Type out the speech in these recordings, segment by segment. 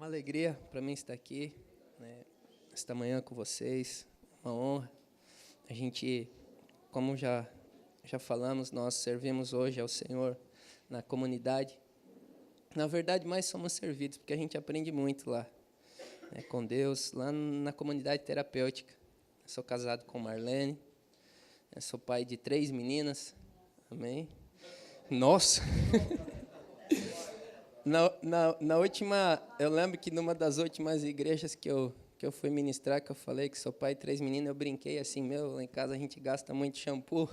uma alegria para mim estar aqui, né, esta manhã com vocês, uma honra. A gente, como já falamos, nós servimos hoje ao Senhor na comunidade. Na verdade, mais somos servidos, porque a gente aprende muito lá, né, com Deus, lá na comunidade terapêutica. Eu sou casado com Marlene, eu sou pai de 3 meninas, amém? Nossa! Na última, eu lembro que numa das últimas igrejas que eu fui ministrar, que eu falei que sou pai de 3 meninas, eu brinquei assim, lá em casa a gente gasta muito shampoo.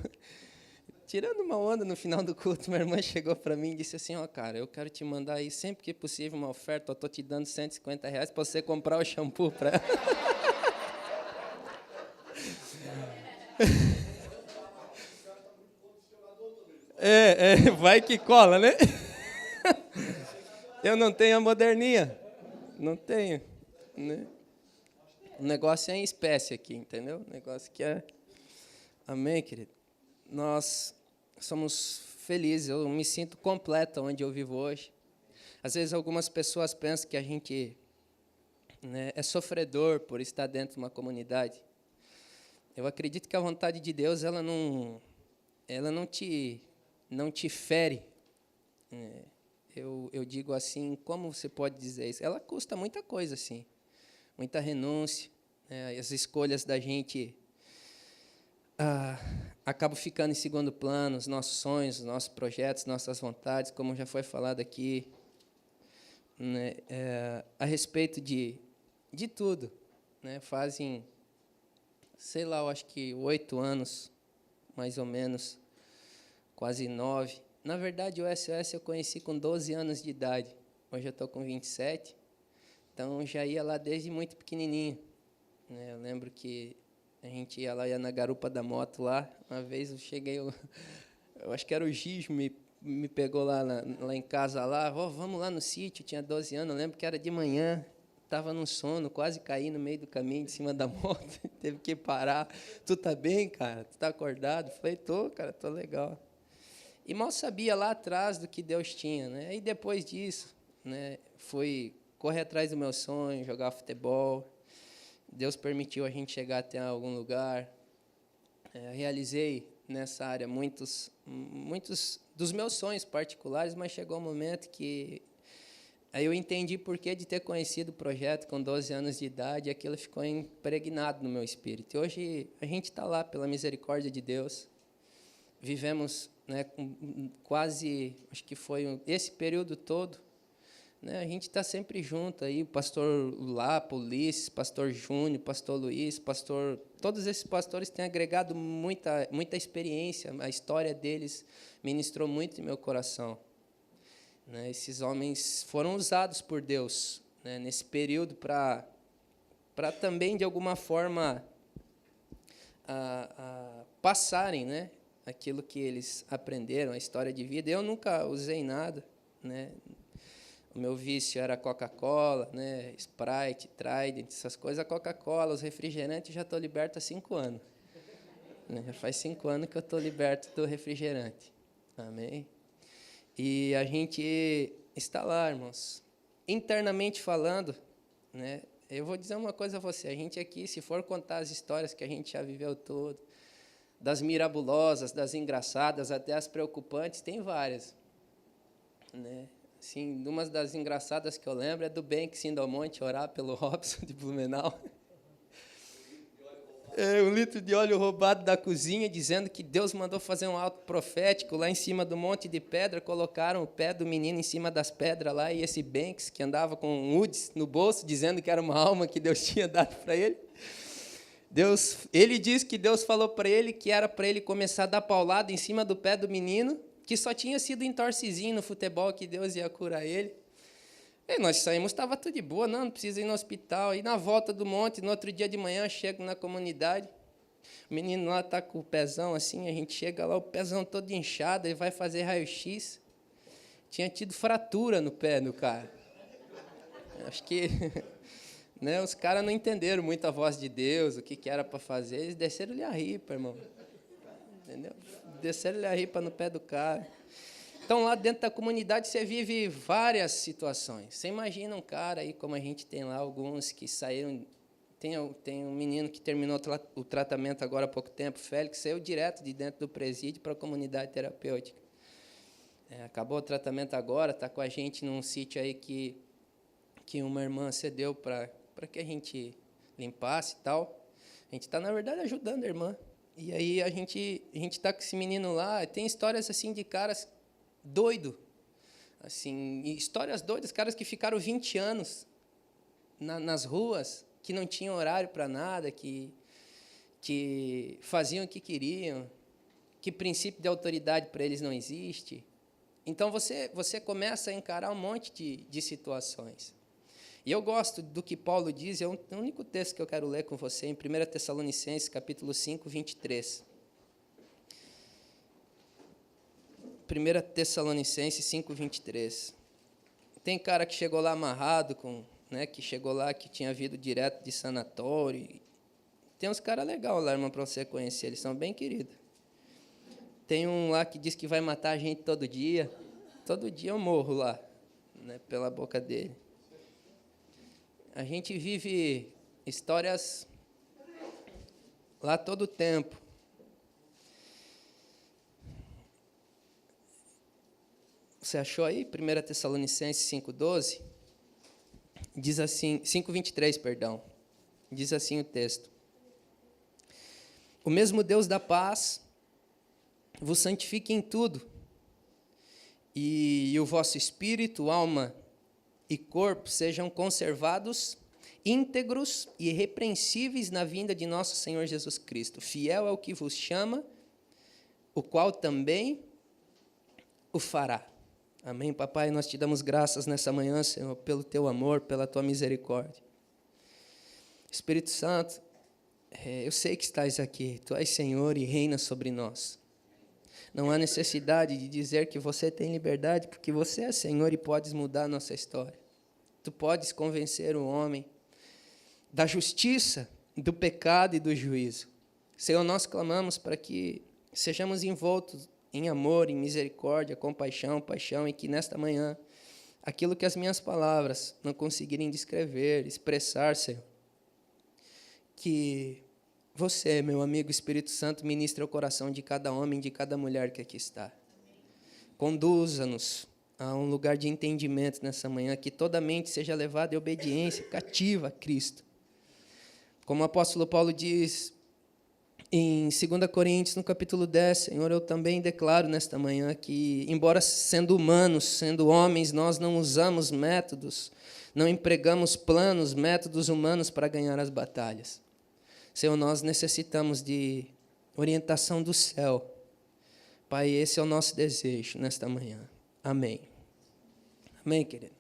Tirando uma onda no final do culto, minha irmã chegou para mim e disse assim, cara, eu quero te mandar aí sempre que possível uma oferta, eu estou te dando R$150 para você comprar o shampoo para... vai que cola, né? Eu não tenho a moderninha, não tenho, né? O negócio é em espécie aqui, entendeu? O negócio que é... Amém, querido? Nós somos felizes, eu me sinto completa onde eu vivo hoje. Às vezes algumas pessoas pensam que a gente, né, é sofredor por estar dentro de uma comunidade. Eu acredito que a vontade de Deus ela não te fere. Eu digo assim, como você pode dizer isso? Ela custa muita coisa, assim, muita renúncia, né? As escolhas da gente acabam ficando em segundo plano, os nossos sonhos, os nossos projetos, nossas vontades, como já foi falado aqui, né? A respeito de tudo, né? Fazem, sei lá, eu acho que 8 anos, mais ou menos, quase 9. Na verdade, o SOS eu conheci com 12 anos de idade. Hoje eu estou com 27. Então, já ia lá desde muito pequenininho, né? Eu lembro que a gente ia na garupa da moto lá. Uma vez eu cheguei, eu acho que era o Gijo, me pegou lá em casa, lá, vamos lá no sítio, tinha 12 anos, eu lembro que era de manhã, estava num sono, quase caí no meio do caminho, de cima da moto, teve que parar. Tu tá bem, cara? Tu tá acordado? Falei, tô, cara, tô legal. E mal sabia lá atrás do que Deus tinha, né? E depois disso, né, fui correr atrás do meu sonho, jogar futebol. Deus permitiu a gente chegar até algum lugar. Realizei nessa área muitos dos meus sonhos particulares, mas chegou um momento que aí eu entendi por que de ter conhecido o projeto com 12 anos de idade, e aquilo ficou impregnado no meu espírito. E hoje a gente está lá pela misericórdia de Deus. Vivemos, né, quase, acho que foi esse período todo, né, a gente está sempre junto aí, o pastor Lapa, Ulisses, pastor Júnior, pastor Luiz, todos esses pastores têm agregado muita experiência, a história deles ministrou muito em meu coração, né, esses homens foram usados por Deus, né, nesse período para também, de alguma forma, passarem, né, aquilo que eles aprenderam, a história de vida. Eu nunca usei nada, né? O meu vício era Coca-Cola, né? Sprite, Trident, essas coisas. A Coca-Cola, os refrigerantes, já estou liberto há 5 anos. Né? Já faz 5 anos que eu estou liberto do refrigerante. Amém? E a gente está lá, irmãos. Internamente falando, né? Eu vou dizer uma coisa a você. A gente aqui, se for contar as histórias que a gente já viveu todo, das mirabulosas, das engraçadas, até as preocupantes, tem várias, né? Assim, uma das engraçadas que eu lembro é do Banks indo ao monte orar pelo Robson de Blumenau. Um litro de óleo roubado da cozinha, dizendo que Deus mandou fazer um alto profético lá em cima do monte de pedra, colocaram o pé do menino em cima das pedras lá, e esse Banks, que andava com um UDS no bolso, dizendo que era uma alma que Deus tinha dado para ele, ele diz que Deus falou para ele que era para ele começar a dar paulada em cima do pé do menino, que só tinha sido entorcezinho no futebol, que Deus ia curar ele. E nós saímos, estava tudo de boa, não precisa ir no hospital. E na volta do monte, no outro dia de manhã, eu chego na comunidade, o menino lá está com o pezão assim, a gente chega lá, o pezão todo inchado, ele vai fazer raio-x. Tinha tido fratura no pé do cara. Acho que... Né, os caras não entenderam muito a voz de Deus, o que era para fazer, eles desceram-lhe a ripa, irmão. Entendeu? Desceram-lhe a ripa no pé do cara. Então, lá dentro da comunidade, você vive várias situações. Você imagina um cara aí, como a gente tem lá, alguns que saíram... Tem um menino que terminou o tratamento agora há pouco tempo, Félix, saiu direto de dentro do presídio para a comunidade terapêutica. Acabou o tratamento agora, está com a gente num sítio aí que uma irmã cedeu para que a gente limpasse e tal. A gente está, na verdade, ajudando a irmã. E aí a gente está com esse menino lá, tem histórias assim de caras doidos, assim, histórias doidas, caras que ficaram 20 anos nas ruas, que não tinham horário para nada, que faziam o que queriam, que princípio de autoridade para eles não existe. Então, você começa a encarar um monte de situações. E eu gosto do que Paulo diz, é o único texto que eu quero ler com você, em 1 Tessalonicenses, capítulo 5, 23. 1 Tessalonicenses 5, 23. Tem cara que chegou lá amarrado, que chegou lá, que tinha vindo direto de sanatório. Tem uns caras legais lá, irmão, para você conhecer, eles são bem queridos. Tem um lá que diz que vai matar a gente todo dia. Todo dia eu morro lá, pela boca dele. A gente vive histórias lá todo o tempo. Você achou aí? 1 Tessalonicenses 5:12? Diz assim, 5:23, perdão. Diz assim o texto. O mesmo Deus da paz vos santifique em tudo, e o vosso espírito, alma e corpo sejam conservados íntegros e irrepreensíveis na vinda de nosso Senhor Jesus Cristo. Fiel é o que vos chama, o qual também o fará. Amém, papai? Nós te damos graças nessa manhã, Senhor, pelo teu amor, pela tua misericórdia. Espírito Santo, eu sei que estás aqui, tu és Senhor e reina sobre nós. Não há necessidade de dizer que você tem liberdade, porque você é Senhor e podes mudar a nossa história. Tu podes convencer o homem da justiça, do pecado e do juízo. Senhor, nós clamamos para que sejamos envoltos em amor, em misericórdia, compaixão, paixão, e que nesta manhã, aquilo que as minhas palavras não conseguirem descrever, expressar, Senhor, que você, meu amigo Espírito Santo, ministre o coração de cada homem, de cada mulher que aqui está. Conduza-nos a um lugar de entendimento nessa manhã, que toda mente seja levada em obediência, cativa a Cristo. Como o apóstolo Paulo diz em 2 Coríntios, no capítulo 10, Senhor, eu também declaro nesta manhã que, embora sendo humanos, sendo homens, nós não usamos métodos, não empregamos planos, métodos humanos para ganhar as batalhas. Senhor, nós necessitamos de orientação do céu. Pai, esse é o nosso desejo nesta manhã. Amém. Amém, querido?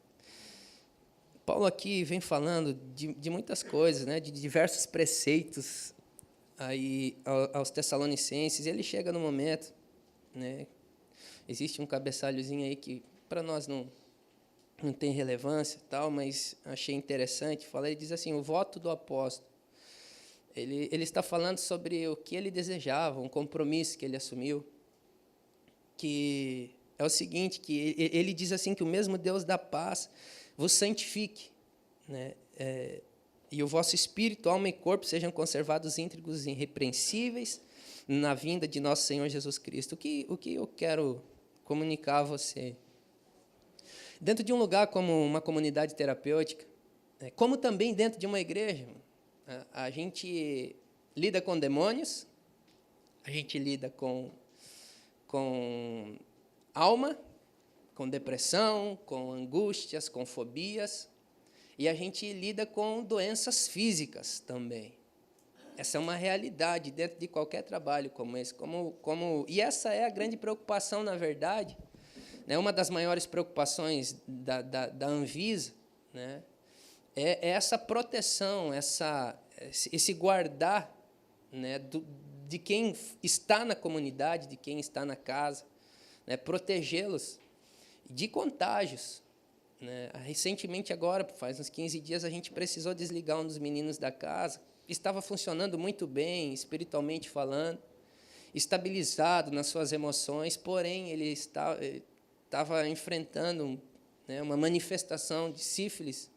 Paulo aqui vem falando de muitas coisas, de diversos preceitos aí aos Tessalonicenses. Ele chega no momento, existe um cabeçalhozinho aí que para nós não tem relevância, tal, mas achei interessante. Ele diz assim, o voto do apóstolo. Ele está falando sobre o que ele desejava, um compromisso que ele assumiu, que é o seguinte, que ele diz assim, que o mesmo Deus da paz vos santifique, e o vosso espírito, alma e corpo sejam conservados íntegros e irrepreensíveis na vinda de nosso Senhor Jesus Cristo. O que eu quero comunicar a você? Dentro de um lugar como uma comunidade terapêutica, como também dentro de uma igreja, a gente lida com demônios, a gente lida com alma, com depressão, com angústias, com fobias, e a gente lida com doenças físicas também. Essa é uma realidade dentro de qualquer trabalho como esse. E essa é a grande preocupação, na verdade, uma das maiores preocupações da Anvisa, é essa proteção, esse guardar, de quem está na comunidade, de quem está na casa, protegê-los de contágios. Recentemente, agora, faz uns 15 dias, a gente precisou desligar um dos meninos da casa, estava funcionando muito bem, espiritualmente falando, estabilizado nas suas emoções, porém, ele estava enfrentando, né, uma manifestação de sífilis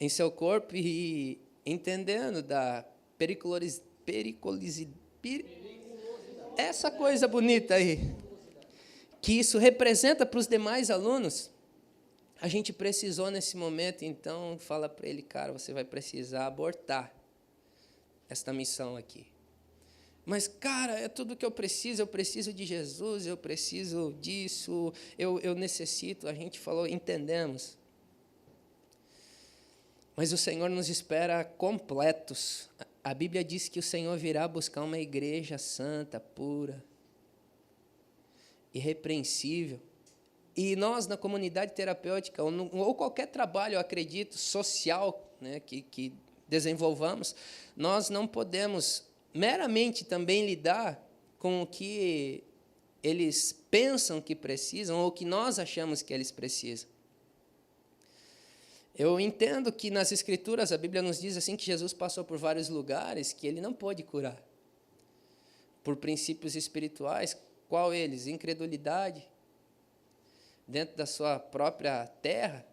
em seu corpo e entendendo da periculosidade, essa coisa bonita aí, que isso representa para os demais alunos, a gente precisou nesse momento, então, fala para ele, cara, você vai precisar abortar esta missão aqui. Mas, cara, é tudo o que eu preciso de Jesus, eu preciso disso, eu necessito. A gente falou, entendemos. Mas o Senhor nos espera completos. A Bíblia diz que o Senhor virá buscar uma igreja santa, pura, irrepreensível. E nós, na comunidade terapêutica, ou qualquer trabalho, eu acredito, social, né, que desenvolvamos, nós não podemos meramente também lidar com o que eles pensam que precisam ou que nós achamos que eles precisam. Eu entendo que nas Escrituras a Bíblia nos diz assim que Jesus passou por vários lugares que ele não pôde curar. Por princípios espirituais, qual eles? Incredulidade. Dentro da sua própria terra,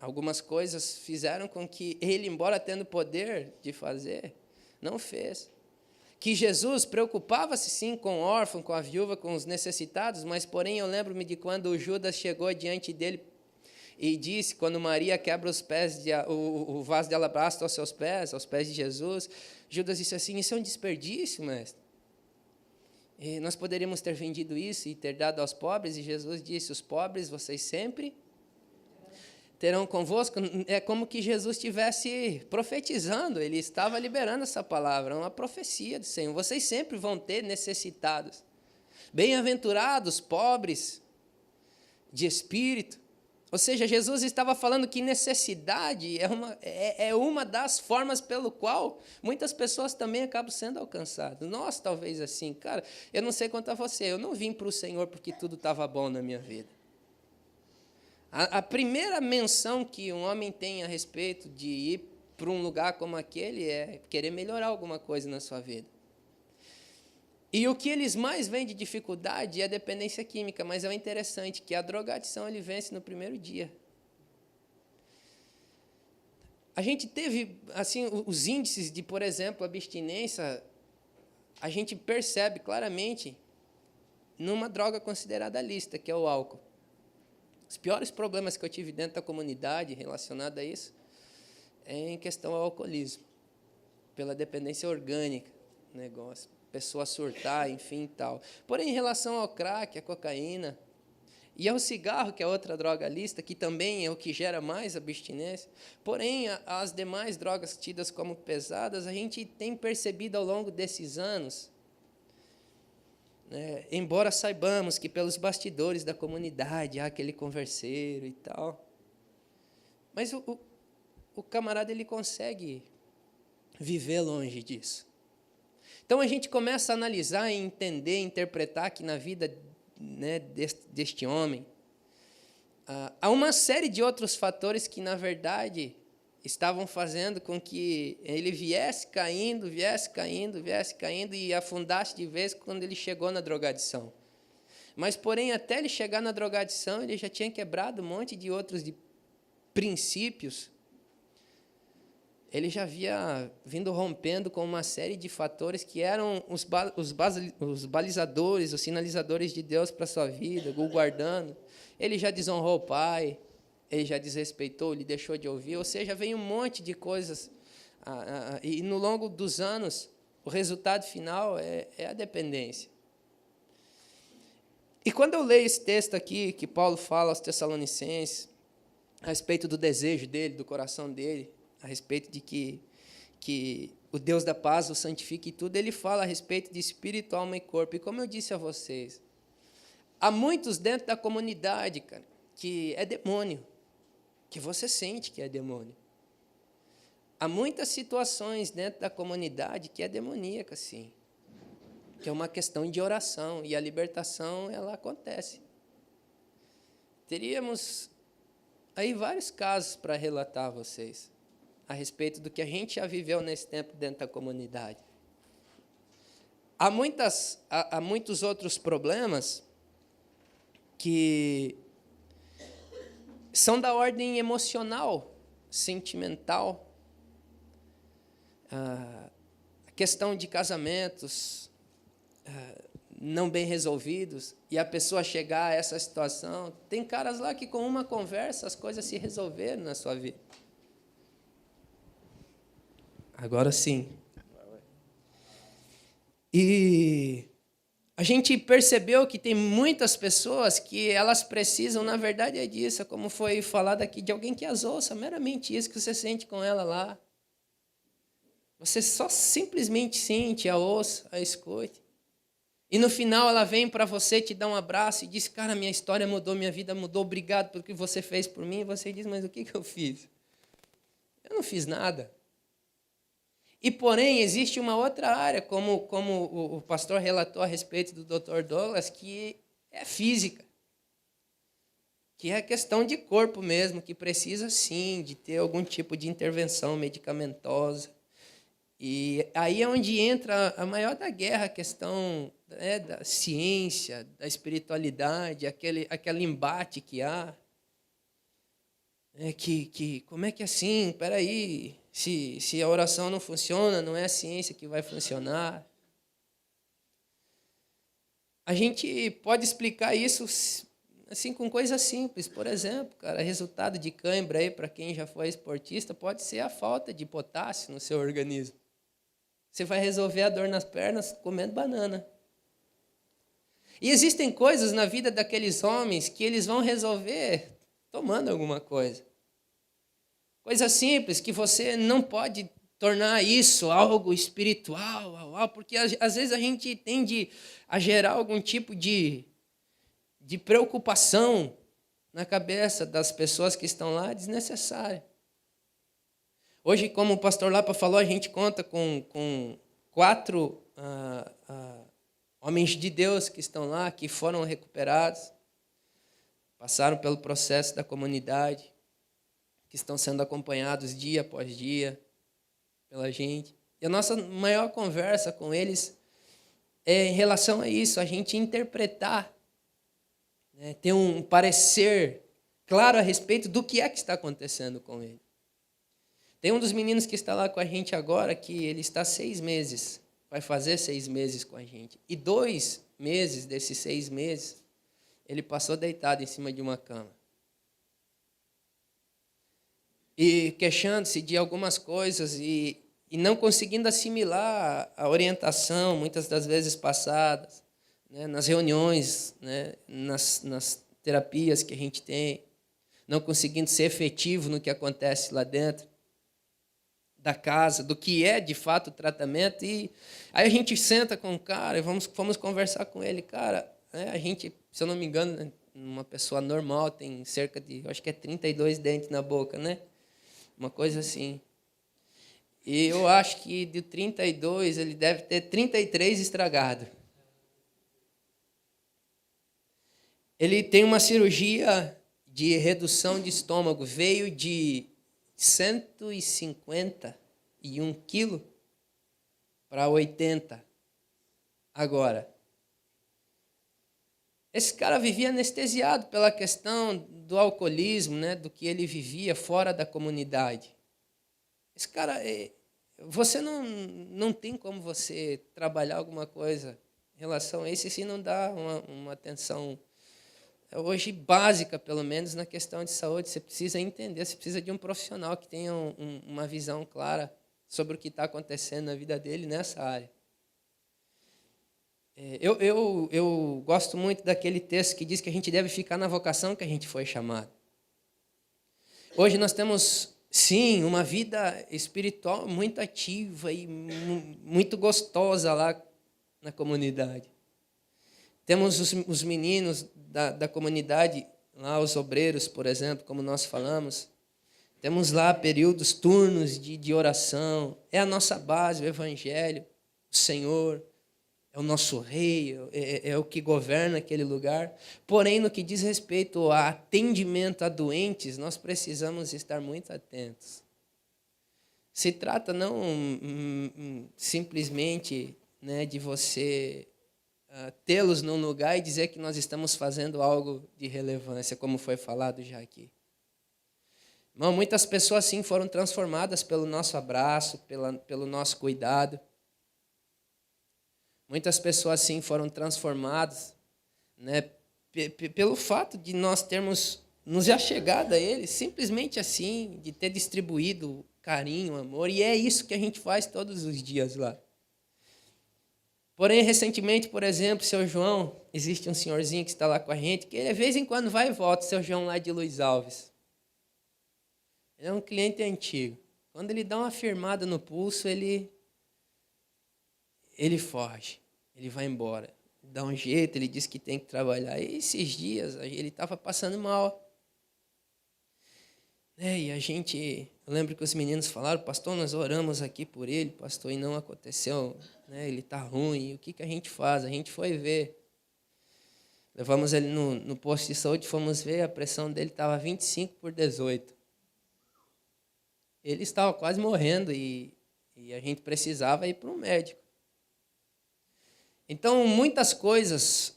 algumas coisas fizeram com que ele, embora tendo poder de fazer, não fez. Que Jesus preocupava-se sim com o órfão, com a viúva, com os necessitados, mas, porém, eu lembro-me de quando o Judas chegou diante dele e disse, quando Maria quebra os pés, o vaso de alabastro aos pés de Jesus, Judas disse assim, isso é um desperdício, mestre. E nós poderíamos ter vendido isso e ter dado aos pobres, e Jesus disse, os pobres vocês sempre terão convosco. É como que Jesus estivesse profetizando, ele estava liberando essa palavra, uma profecia do Senhor. Vocês sempre vão ter necessitados. Bem-aventurados, pobres de espírito. Ou seja, Jesus estava falando que necessidade é uma das formas pelo qual muitas pessoas também acabam sendo alcançadas. Nós, talvez assim, cara, eu não sei quanto a você, eu não vim para o Senhor porque tudo estava bom na minha vida. A primeira menção que um homem tem a respeito de ir para um lugar como aquele é querer melhorar alguma coisa na sua vida. E o que eles mais veem de dificuldade é a dependência química, mas é interessante que a drogadição ele vence no primeiro dia. A gente teve, assim, os índices de, por exemplo, abstinência, a gente percebe claramente numa droga considerada lícita, que é o álcool. Os piores problemas que eu tive dentro da comunidade relacionados a isso é em questão ao alcoolismo, pela dependência orgânica do negócio. Pessoa surtar, enfim, e tal. Porém, em relação ao crack, à cocaína e ao cigarro, que é outra droga lícita, que também é o que gera mais abstinência, porém, as demais drogas tidas como pesadas, a gente tem percebido ao longo desses anos, né, embora saibamos que pelos bastidores da comunidade há aquele converseiro e tal, mas o camarada ele consegue viver longe disso. Então, a gente começa a analisar, entender, interpretar que na vida, né, deste homem, há uma série de outros fatores que, na verdade, estavam fazendo com que ele viesse caindo e afundasse de vez quando ele chegou na drogadição. Mas, porém, até ele chegar na drogadição, ele já tinha quebrado um monte de outros princípios. Ele já havia vindo rompendo com uma série de fatores que eram os balizadores, os sinalizadores de Deus para a sua vida, o guardando. Ele já desonrou o pai, ele já desrespeitou, ele deixou de ouvir, ou seja, vem um monte de coisas. E no longo dos anos, o resultado final é a dependência. E quando eu leio esse texto aqui, que Paulo fala aos Tessalonicenses, a respeito do desejo dele, do coração dele, a respeito de que o Deus da paz o santifique e tudo, ele fala a respeito de espírito, alma e corpo. E como eu disse a vocês, há muitos dentro da comunidade, cara, que é demônio, que você sente que é demônio. Há muitas situações dentro da comunidade que é demoníaca, sim, que é uma questão de oração, e a libertação, ela acontece. Teríamos aí vários casos para relatar a vocês, a respeito do que a gente já viveu nesse tempo dentro da comunidade. Há muitos outros problemas que são da ordem emocional, sentimental, a questão de casamentos não bem resolvidos, e a pessoa chegar a essa situação. Tem caras lá que, com uma conversa, as coisas se resolveram na sua vida. Agora sim. E a gente percebeu que tem muitas pessoas que elas precisam, na verdade é disso, como foi falado aqui, de alguém que as ouça, meramente isso que você sente com ela lá. Você só simplesmente sente, a ouça, a escute. E no final ela vem para você, te dá um abraço e diz: cara, minha história mudou, minha vida mudou, obrigado pelo que você fez por mim. E você diz: mas o que eu fiz? Eu não fiz nada. E, porém, existe uma outra área, como o pastor relatou a respeito do Dr. Douglas, que é física, que é a questão de corpo mesmo, que precisa, sim, de ter algum tipo de intervenção medicamentosa. E aí é onde entra a maior da guerra, a questão, né, da ciência, da espiritualidade, aquele embate que há. Como é que é assim? Espera aí. Se a oração não funciona, não é a ciência que vai funcionar. A gente pode explicar isso assim com coisas simples. Por exemplo, cara, resultado de cãibra aí para quem já foi esportista pode ser a falta de potássio no seu organismo. Você vai resolver a dor nas pernas comendo banana. E existem coisas na vida daqueles homens que eles vão resolver tomando alguma coisa. Coisa simples, que você não pode tornar isso algo espiritual, porque às vezes a gente tende a gerar algum tipo de preocupação na cabeça das pessoas que estão lá, desnecessária. Hoje, como o pastor Lapa falou, a gente conta com 4 homens de Deus que estão lá, que foram recuperados, passaram pelo processo da comunidade, que estão sendo acompanhados dia após dia pela gente. E a nossa maior conversa com eles é em relação a isso, a gente interpretar, né, ter um parecer claro a respeito do que é que está acontecendo com ele. Tem um dos meninos que está lá com a gente agora, que ele está 6 meses, vai fazer 6 meses com a gente. E 2 meses desses 6 meses, ele passou deitado em cima de uma cama. E queixando-se de algumas coisas e não conseguindo assimilar a orientação, muitas das vezes passadas, né, nas reuniões, né, nas terapias que a gente tem, não conseguindo ser efetivo no que acontece lá dentro da casa, do que é de fato o tratamento. E aí a gente senta com o cara e vamos conversar com ele. Cara, né, a gente, se eu não me engano, uma pessoa normal tem cerca de, acho que é 32 dentes na boca, né? Uma coisa assim. E eu acho que de 32, ele deve ter 33 estragados. Ele tem uma cirurgia de redução de estômago. Veio de 151 quilos para 80 agora. Esse cara vivia anestesiado pela questão do alcoolismo, né, do que ele vivia fora da comunidade. Esse cara, você não tem como você trabalhar alguma coisa em relação a isso se não dá uma atenção hoje básica, pelo menos, na questão de saúde. Você precisa entender, você precisa de um profissional que tenha uma visão clara sobre o que está acontecendo na vida dele nessa área. Eu gosto muito daquele texto que diz que a gente deve ficar na vocação que a gente foi chamado. Hoje nós temos, sim, uma vida espiritual muito ativa e muito gostosa lá na comunidade. Temos os meninos da comunidade, lá os obreiros, por exemplo, como nós falamos. Temos lá períodos, turnos de oração. É a nossa base, o Evangelho, o Senhor. É o nosso rei, é o que governa aquele lugar. Porém, no que diz respeito a atendimento a doentes, nós precisamos estar muito atentos. Se trata não simplesmente, né, de você tê-los num lugar e dizer que nós estamos fazendo algo de relevância, como foi falado já aqui. Irmão, muitas pessoas sim foram transformadas pelo nosso abraço, pelo nosso cuidado. Muitas pessoas sim foram transformadas, né, pelo fato de nós termos nos achegado a Ele, simplesmente assim, de ter distribuído carinho, amor, e é isso que a gente faz todos os dias lá. Porém, recentemente, por exemplo, seu João, existe um senhorzinho que está lá com a gente, que ele, de vez em quando vai e volta, seu João lá de Luiz Alves. Ele é um cliente antigo. Quando ele dá uma firmada no pulso, ele foge, ele vai embora. Dá um jeito, ele diz que tem que trabalhar. E esses dias, ele estava passando mal. E a gente, eu lembro que os meninos falaram, pastor, nós oramos aqui por ele, pastor, e não aconteceu, ele está ruim, o que a gente faz? A gente foi ver. Levamos ele no posto de saúde, fomos ver, a pressão dele estava 25/18. Ele estava quase morrendo e a gente precisava ir para um médico. Então, muitas coisas,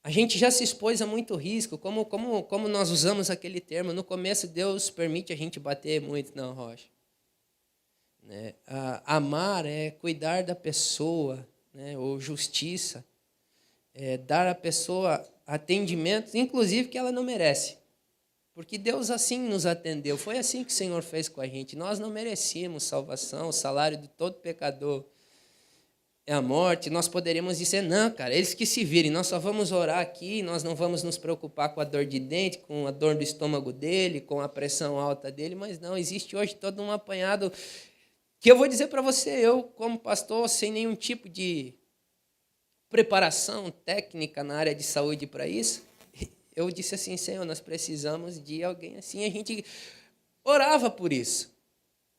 a gente já se expôs a muito risco, como nós usamos aquele termo. No começo, Deus permite a gente bater muito na rocha. Amar é cuidar da pessoa, ou justiça, dar à pessoa atendimentos, inclusive que ela não merece. Porque Deus assim nos atendeu, foi assim que o Senhor fez com a gente. Nós não merecíamos salvação, o salário de todo pecador é a morte. Nós poderíamos dizer, não, cara, eles que se virem, nós só vamos orar aqui, nós não vamos nos preocupar com a dor de dente, com a dor do estômago dele, com a pressão alta dele, mas não, existe hoje todo um apanhado que eu vou dizer para você, eu como pastor, sem nenhum tipo de preparação técnica na área de saúde para isso, eu disse assim, Senhor, nós precisamos de alguém assim. A gente orava por isso.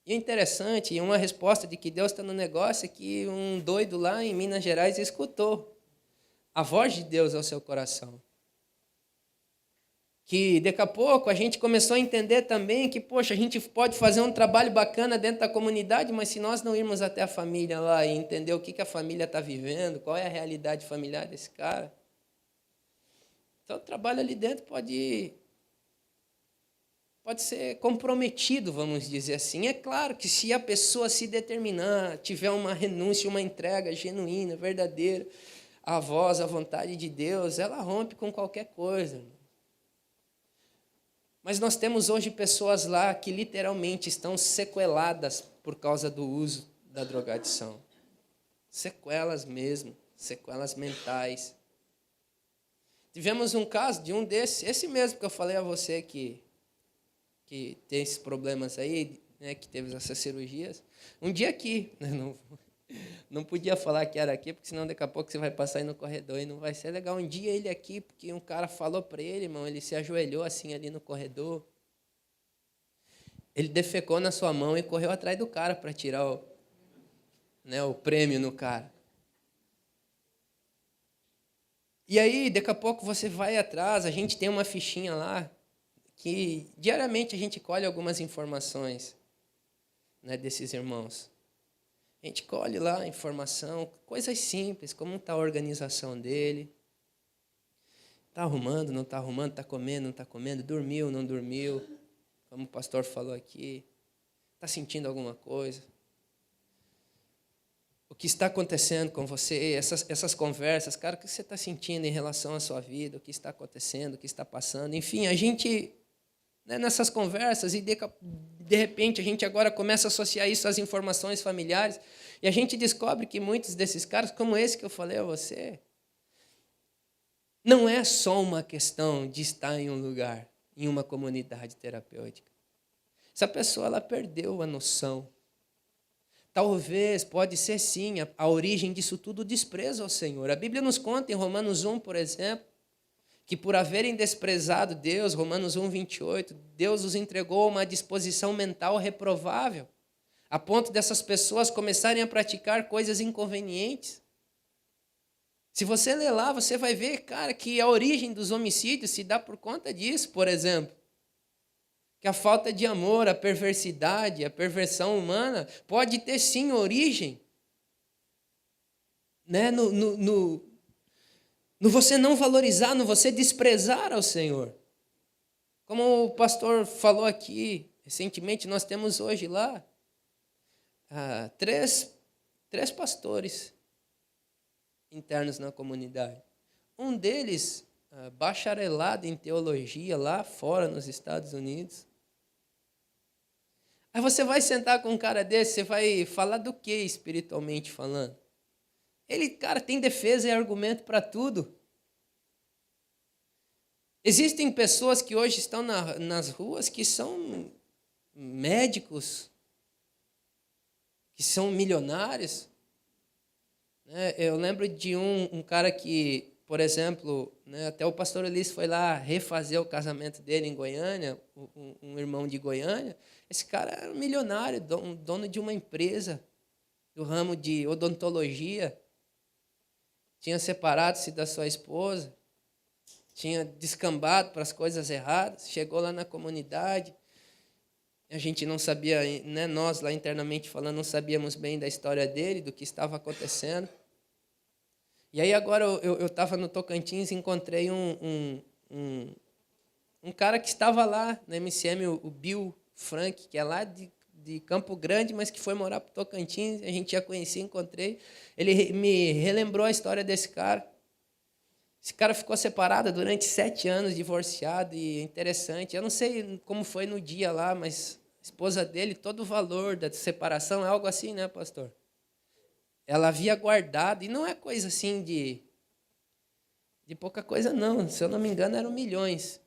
E é interessante, e uma resposta de que Deus está no negócio é que um doido lá em Minas Gerais escutou a voz de Deus ao seu coração. Que daqui a pouco a gente começou a entender também que, poxa, a gente pode fazer um trabalho bacana dentro da comunidade, mas se nós não irmos até a família lá e entender o que a família está vivendo, qual é a realidade familiar desse cara, então o trabalho ali dentro pode ser comprometido, vamos dizer assim. É claro que se a pessoa se determinar, tiver uma renúncia, uma entrega genuína, verdadeira, à voz, à vontade de Deus, ela rompe com qualquer coisa. Mas nós temos hoje pessoas lá que literalmente estão sequeladas por causa do uso da drogadição. Sequelas mesmo, sequelas mentais. Tivemos um caso de um desses, esse mesmo que eu falei a você que tem esses problemas aí, que teve essas cirurgias. Um dia aqui, não podia falar que era aqui, porque senão daqui a pouco você vai passar aí no corredor e não vai ser legal. Um dia ele aqui, porque um cara falou para ele, irmão, ele se ajoelhou assim ali no corredor. Ele defecou na sua mão e correu atrás do cara para tirar o prêmio no cara. E aí, daqui a pouco você vai atrás, a gente tem uma fichinha lá, que diariamente a gente colhe algumas informações desses irmãos. A gente colhe lá a informação, coisas simples, como está a organização dele. Está arrumando, não está arrumando, está comendo, não está comendo, dormiu, não dormiu, como o pastor falou aqui. Está sentindo alguma coisa? O que está acontecendo com você, essas conversas, cara, o que você está sentindo em relação à sua vida, o que está acontecendo, o que está passando. Enfim, a gente, nessas conversas, e de repente a gente agora começa a associar isso às informações familiares, e a gente descobre que muitos desses caras, como esse que eu falei a você, não é só uma questão de estar em um lugar, em uma comunidade terapêutica. Essa pessoa, ela perdeu a noção. Talvez, pode ser sim, a origem disso tudo, o desprezo ao Senhor. A Bíblia nos conta em Romanos 1, por exemplo, que por haverem desprezado Deus, Romanos 1, 28, Deus os entregou a uma disposição mental reprovável, a ponto dessas pessoas começarem a praticar coisas inconvenientes. Se você ler lá, você vai ver, cara, que a origem dos homicídios se dá por conta disso, por exemplo. Que a falta de amor, a perversidade, a perversão humana pode ter sim origem no você não valorizar, no você desprezar ao Senhor. Como o pastor falou aqui, recentemente, nós temos hoje lá três pastores internos na comunidade. Um deles, bacharelado em teologia lá fora nos Estados Unidos. Aí você vai sentar com um cara desse, você vai falar do que espiritualmente falando? Ele, cara, tem defesa e argumento para tudo. Existem pessoas que hoje estão nas ruas que são médicos, que são milionários. Eu lembro de um cara que, por exemplo, até o pastor Elis foi lá refazer o casamento dele em Goiânia, um irmão de Goiânia. Esse cara era um milionário, dono de uma empresa do ramo de odontologia. Tinha separado-se da sua esposa, tinha descambado para as coisas erradas, chegou lá na comunidade. A gente não sabia, nós lá internamente falando, não sabíamos bem da história dele, do que estava acontecendo. E aí agora eu estava no Tocantins e encontrei um cara que estava lá na MCM, o Bill Frank, que é lá de Campo Grande, mas que foi morar para o Tocantins. A gente já conhecia, encontrei. Ele me relembrou a história desse cara. Esse cara ficou separado durante 7 anos, divorciado, e é interessante. Eu não sei como foi no dia lá, mas a esposa dele, todo o valor da separação, é algo assim, né, pastor? Ela havia guardado, e não é coisa assim de pouca coisa, não. Se eu não me engano, eram milhões.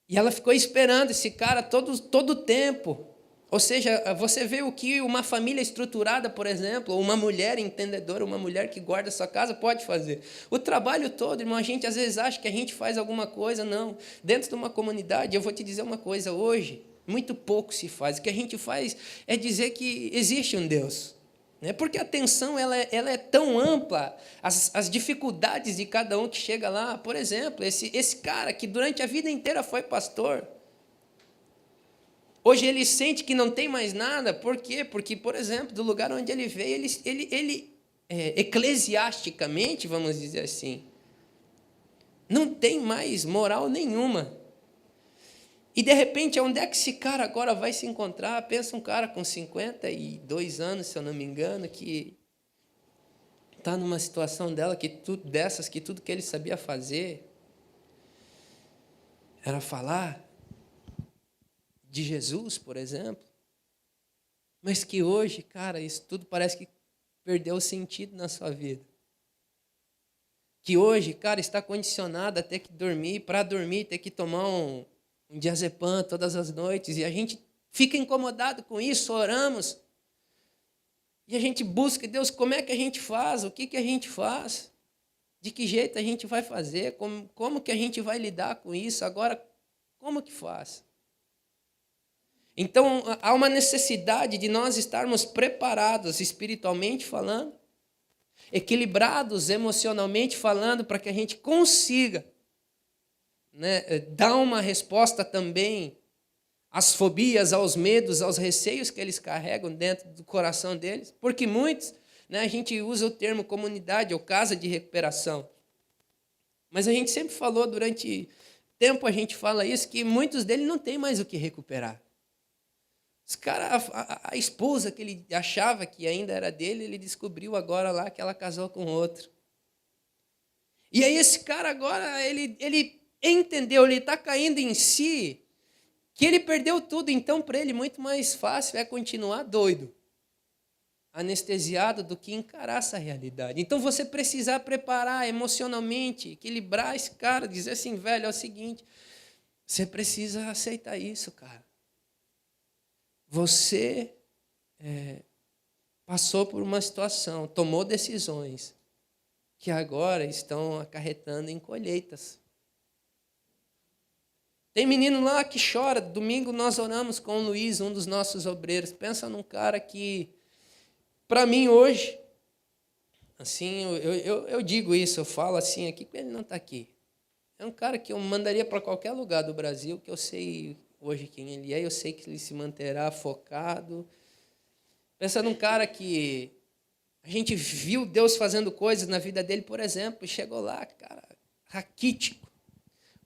E ela ficou esperando esse cara todo o tempo. Ou seja, você vê o que uma família estruturada, por exemplo, ou uma mulher entendedora, uma mulher que guarda a sua casa pode fazer. O trabalho todo, irmão, a gente às vezes acha que a gente faz alguma coisa, não. Dentro de uma comunidade, eu vou te dizer uma coisa, hoje, muito pouco se faz. O que a gente faz é dizer que existe um Deus. Porque a tensão ela é tão ampla, as dificuldades de cada um que chega lá. Por exemplo, esse cara que durante a vida inteira foi pastor, hoje ele sente que não tem mais nada. Por quê? Porque, por exemplo, do lugar onde ele veio, ele eclesiasticamente, vamos dizer assim, não tem mais moral nenhuma. E, de repente, onde é que esse cara agora vai se encontrar? Pensa um cara com 52 anos, se eu não me engano, que está numa situação dessas, que tudo que ele sabia fazer era falar de Jesus, por exemplo. Mas que hoje, cara, isso tudo parece que perdeu o sentido na sua vida. Que hoje, cara, está condicionado a ter que dormir, para dormir, ter que tomar um diazepam todas as noites, e a gente fica incomodado com isso, oramos, e a gente busca, Deus, como é que a gente faz? O que a gente faz? De que jeito a gente vai fazer? Como que a gente vai lidar com isso? Agora, como que faz? Então, há uma necessidade de nós estarmos preparados, espiritualmente falando, equilibrados emocionalmente falando, para que a gente consiga dar uma resposta também às fobias, aos medos, aos receios que eles carregam dentro do coração deles. Porque muitos, a gente usa o termo comunidade ou casa de recuperação. Mas a gente sempre falou, durante tempo a gente fala isso, que muitos deles não têm mais o que recuperar. Os cara, a esposa que ele achava que ainda era dele, ele descobriu agora lá que ela casou com outro. E aí esse cara agora, ele entendeu, ele está caindo em si, que ele perdeu tudo. Então, para ele, muito mais fácil é continuar doido, anestesiado, do que encarar essa realidade. Então, você precisa preparar emocionalmente, equilibrar esse cara, dizer assim, velho, é o seguinte, você precisa aceitar isso, cara. Você passou por uma situação, tomou decisões que agora estão acarretando em colheitas. Tem menino lá que chora. Domingo nós oramos com o Luiz, um dos nossos obreiros. Pensa num cara que, para mim hoje, assim, eu digo isso, eu falo assim aqui, porque ele não está aqui. É um cara que eu mandaria para qualquer lugar do Brasil, que eu sei hoje quem ele é, eu sei que ele se manterá focado. Pensa num cara que a A gente viu Deus fazendo coisas na vida dele, por exemplo, e chegou lá, cara, raquítico,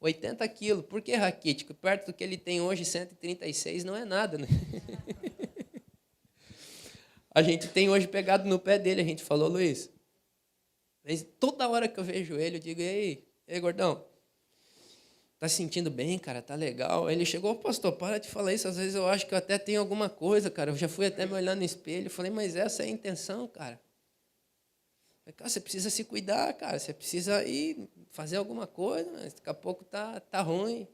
80 quilos. Por que raquítico? Perto do que ele tem hoje, 136, não é nada, né? A gente tem hoje pegado no pé dele, a gente falou, Luiz. Toda hora que eu vejo ele, eu digo, ei, gordão, tá se sentindo bem, cara, tá legal. Ele chegou, pastor, para de falar isso, às vezes eu acho que eu até tenho alguma coisa, cara. Eu já fui até me olhar no espelho, falei, mas essa é a intenção, cara. Cara, você precisa se cuidar, cara, você precisa ir fazer alguma coisa, mas daqui a pouco tá ruim.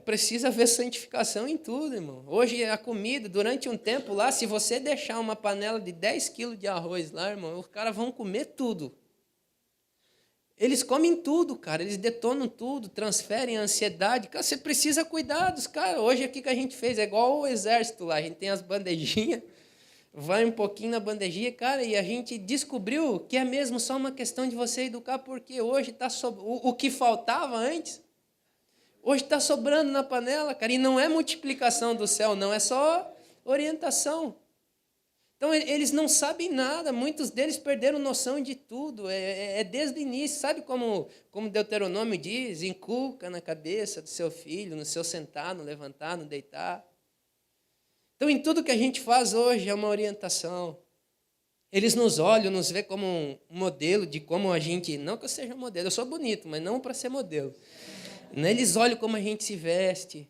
Precisa haver santificação em tudo, irmão. Hoje a comida, durante um tempo lá, se você deixar uma panela de 10 quilos de arroz lá, irmão, os caras vão comer tudo. Eles comem tudo, cara, eles detonam tudo, transferem a ansiedade. Cara, você precisa cuidar dos caras. Hoje aqui que a gente fez é igual o exército lá, a gente tem as bandejinhas, vai um pouquinho na bandejinha, cara, e a gente descobriu que é mesmo só uma questão de você educar, porque hoje está o que faltava antes. Hoje está sobrando na panela, cara, e não é multiplicação do céu, não, é só orientação. Então, eles não sabem nada, muitos deles perderam noção de tudo, é desde o início, sabe como Deuteronômio diz, inculca na cabeça do seu filho, no seu sentar, no levantar, no deitar. Então, em tudo que a gente faz hoje é uma orientação. Eles nos olham, nos vê como um modelo de como a gente, não que eu seja modelo, eu sou bonito, mas não para ser modelo. Eles olham como a gente se veste,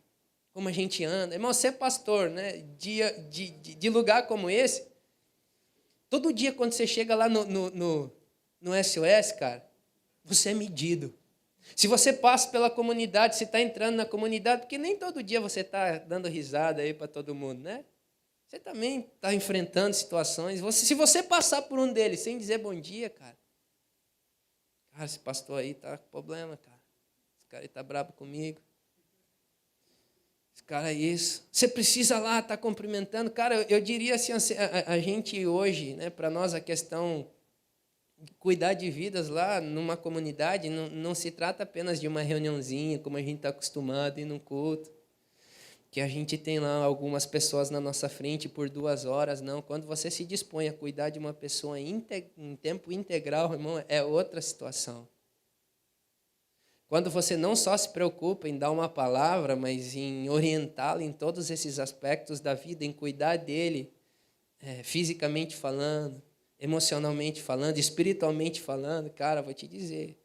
como a gente anda. Irmão, ser pastor, né, de lugar como esse, todo dia quando você chega lá no SOS, cara, você é medido. Se você passa pela comunidade, você está entrando na comunidade, porque nem todo dia você está dando risada aí para todo mundo, né? Você também está enfrentando situações. Se você passar por um deles sem dizer bom dia, cara, esse pastor aí está com problema, cara. Esse cara aí está bravo comigo. Esse cara é isso. Você precisa lá estar cumprimentando. Cara, eu diria assim, a gente hoje, né, para nós a questão de cuidar de vidas lá numa comunidade não se trata apenas de uma reuniãozinha, como a gente está acostumado a ir num culto, que a gente tem lá algumas pessoas na nossa frente por 2 horas, não. Quando você se dispõe a cuidar de uma pessoa em tempo integral, irmão, é outra situação. Quando você não só se preocupa em dar uma palavra, mas em orientá-lo em todos esses aspectos da vida, em cuidar dele, fisicamente falando, emocionalmente falando, espiritualmente falando, cara, vou te dizer.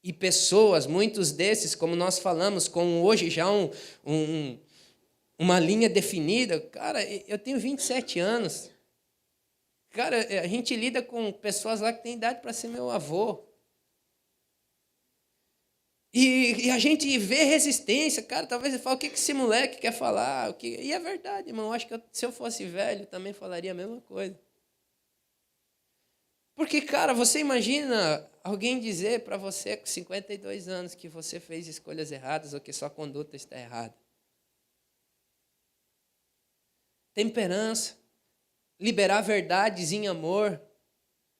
E pessoas, muitos desses, como nós falamos, com hoje já uma linha definida. Cara, eu tenho 27 anos. Cara, a gente lida com pessoas lá que têm idade para ser meu avô. E a gente vê resistência, cara, talvez ele fale, o que esse moleque quer falar? E é verdade, irmão, eu acho que se eu fosse velho, também falaria a mesma coisa. Porque, cara, você imagina alguém dizer para você com 52 anos que você fez escolhas erradas ou que sua conduta está errada. Temperança, liberar verdades em amor.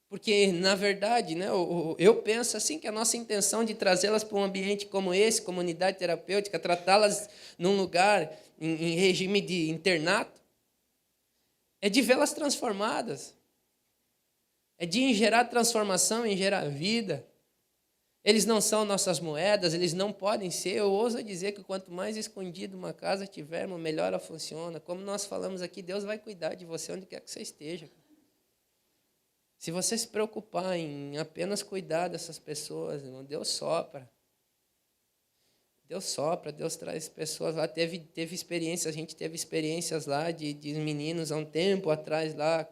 Porque, na verdade, né, eu penso assim que a nossa intenção de trazê-las para um ambiente como esse, comunidade terapêutica, tratá-las num lugar em regime de internato, é de vê-las transformadas. É de gerar transformação, em gerar vida. Eles não são nossas moedas, eles não podem ser. Eu ouso dizer que quanto mais escondido uma casa tiver, melhor ela funciona. Como nós falamos aqui, Deus vai cuidar de você onde quer que você esteja. Se você se preocupar em apenas cuidar dessas pessoas, irmão, Deus sopra. Deus sopra, Deus traz pessoas lá. Teve experiências, a gente teve experiências lá de meninos há um tempo atrás lá,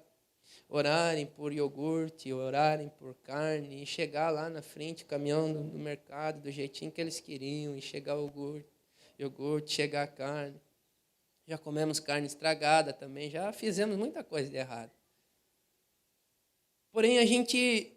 orarem por iogurte, orarem por carne, e chegar lá na frente, caminhão do mercado, do jeitinho que eles queriam, e chegar o iogurte, chegar a carne. Já comemos carne estragada também, já fizemos muita coisa de errado. Porém, a gente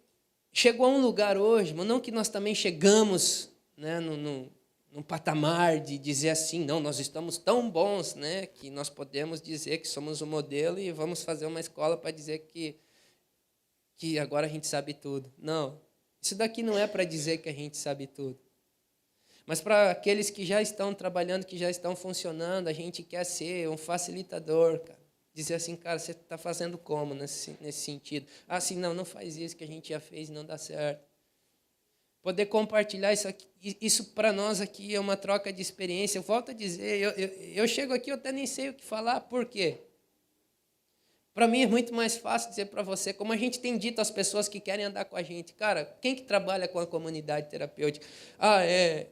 chegou a um lugar hoje, mas não que nós também chegamos, né, num patamar de dizer assim, não, nós estamos tão bons, né, que nós podemos dizer que somos o modelo e vamos fazer uma escola para dizer que agora a gente sabe tudo. Não, isso daqui não é para dizer que a gente sabe tudo. Mas para aqueles que já estão trabalhando, que já estão funcionando, a gente quer ser um facilitador, cara. dizer assim, cara, você está fazendo como nesse sentido? Ah, assim, não faz isso que a gente já fez e não dá certo. Poder compartilhar isso para nós aqui é uma troca de experiência. Eu volto a dizer, eu chego aqui, eu até nem sei o que falar, por quê? Para mim é muito mais fácil dizer para você, como a gente tem dito às pessoas que querem andar com a gente, cara, quem que trabalha com a comunidade terapêutica? Ah, é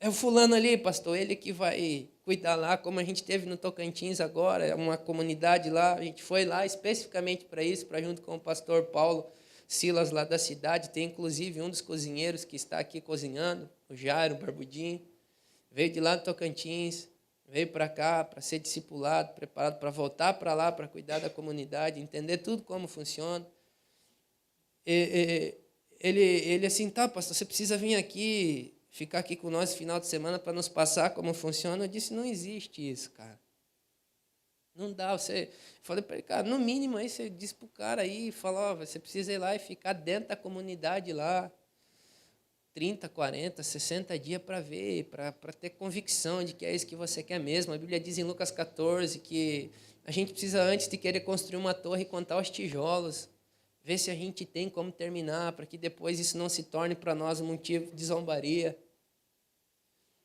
o fulano ali, pastor, ele que vai cuidar lá, como a gente teve no Tocantins agora, uma comunidade lá, a gente foi lá especificamente para isso, para junto com o pastor Paulo Silas lá da cidade, tem inclusive um dos cozinheiros que está aqui cozinhando, o Jairo Barbudinho, veio de lá do Tocantins, veio para cá para ser discipulado, preparado para voltar para lá, para cuidar da comunidade, entender tudo como funciona. Ele assim, tá, pastor, você precisa vir aqui, ficar aqui com nós no final de semana para nos passar como funciona. Eu disse, não existe isso, cara. Não dá, eu falei para ele, cara, no mínimo aí você diz para o cara aí, fala, ó, você precisa ir lá e ficar dentro da comunidade lá, 30, 40, 60 dias para ver, para ter convicção de que é isso que você quer mesmo. A Bíblia diz em Lucas 14 que a gente precisa, antes de querer construir uma torre, contar os tijolos, ver se a gente tem como terminar, para que depois isso não se torne para nós um motivo de zombaria.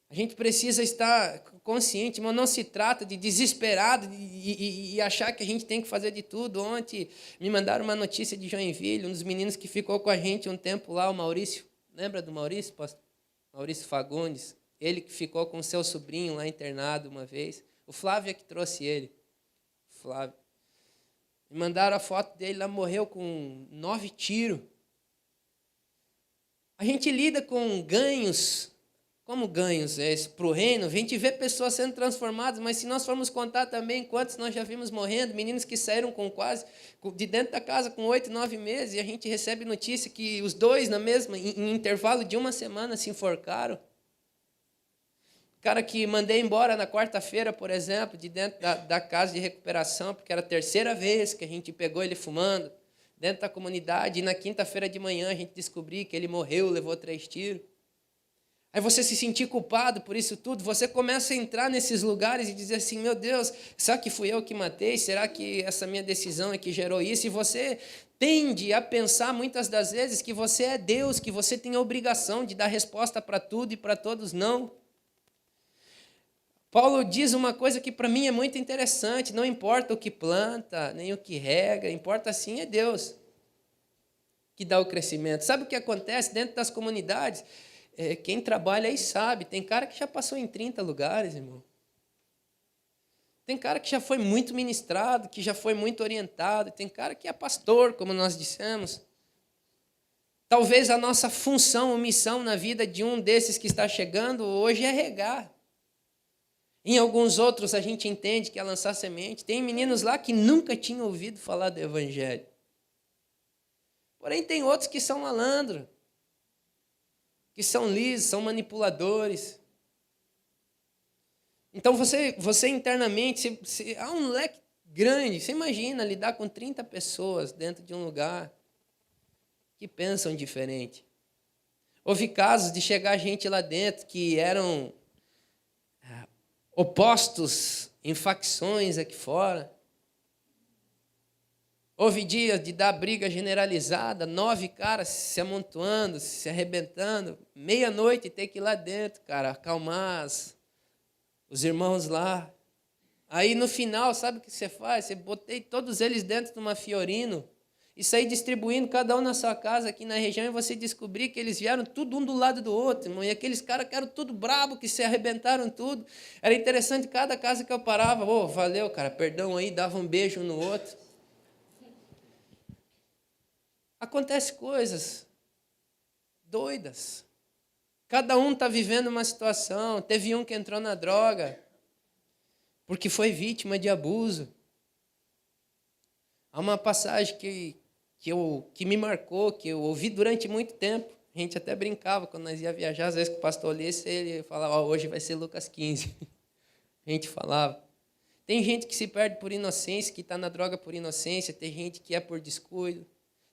A gente precisa estar consciente, mas não se trata de desesperado e achar que a gente tem que fazer de tudo. Ontem me mandaram uma notícia de Joinville, um dos meninos que ficou com a gente um tempo lá, o Maurício. Lembra do Maurício, pastor? Maurício Fagundes. Ele que ficou com o seu sobrinho lá internado uma vez. O Flávio é que trouxe ele. Flávio. Me mandaram a foto dele lá, morreu com 9 tiros. A gente lida com ganhos. Como ganhos para o reino? A gente vê pessoas sendo transformadas, mas se nós formos contar também quantos nós já vimos morrendo, meninos que saíram com quase de dentro da casa com 8, 9 meses, e a gente recebe notícia que os dois, em intervalo de uma semana, se enforcaram. Cara que mandei embora na quarta-feira, por exemplo, de dentro da casa de recuperação, porque era a terceira vez que a gente pegou ele fumando, dentro da comunidade, e na quinta-feira de manhã a gente descobriu que ele morreu, levou 3 tiros. Aí você se sentir culpado por isso tudo, você começa a entrar nesses lugares e dizer assim, meu Deus, será que fui eu que matei? Será que essa minha decisão é que gerou isso? E você tende a pensar muitas das vezes que você é Deus, que você tem a obrigação de dar resposta para tudo e para todos não. Paulo diz uma coisa que para mim é muito interessante, não importa o que planta, nem o que rega, importa sim é Deus que dá o crescimento. Sabe o que acontece dentro das comunidades? Quem trabalha aí sabe, tem cara que já passou em 30 lugares, irmão. Tem cara que já foi muito ministrado, que já foi muito orientado, tem cara que é pastor, como nós dissemos. Talvez a nossa função ou missão na vida de um desses que está chegando hoje é regar. Em alguns outros a gente entende que é lançar semente. Tem meninos lá que nunca tinham ouvido falar do Evangelho. Porém, tem outros que são malandros, que são lisos, são manipuladores. Então, você internamente, há um leque grande. Você imagina lidar com 30 pessoas dentro de um lugar que pensam diferente. Houve casos de chegar gente lá dentro que eram opostos em facções aqui fora. Houve dias de dar briga generalizada, 9 caras se amontoando, se arrebentando, meia-noite ter que ir lá dentro, cara, acalmar os irmãos lá. Aí no final, sabe o que você faz? Você botei todos eles dentro de uma Fiorino e saí distribuindo cada um na sua casa aqui na região e você descobrir que eles vieram tudo um do lado do outro, irmão. E aqueles caras que eram tudo brabo, que se arrebentaram tudo. Era interessante, cada casa que eu parava, valeu, cara, perdão aí, dava um beijo no outro. Acontece coisas doidas. Cada um está vivendo uma situação. Teve um que entrou na droga porque foi vítima de abuso. Há uma passagem que me marcou, que eu ouvi durante muito tempo. A gente até brincava quando nós ia viajar, às vezes que o pastor lesse, ele falava, hoje vai ser Lucas 15. A gente falava. Tem gente que se perde por inocência, que está na droga por inocência, tem gente que é por descuido,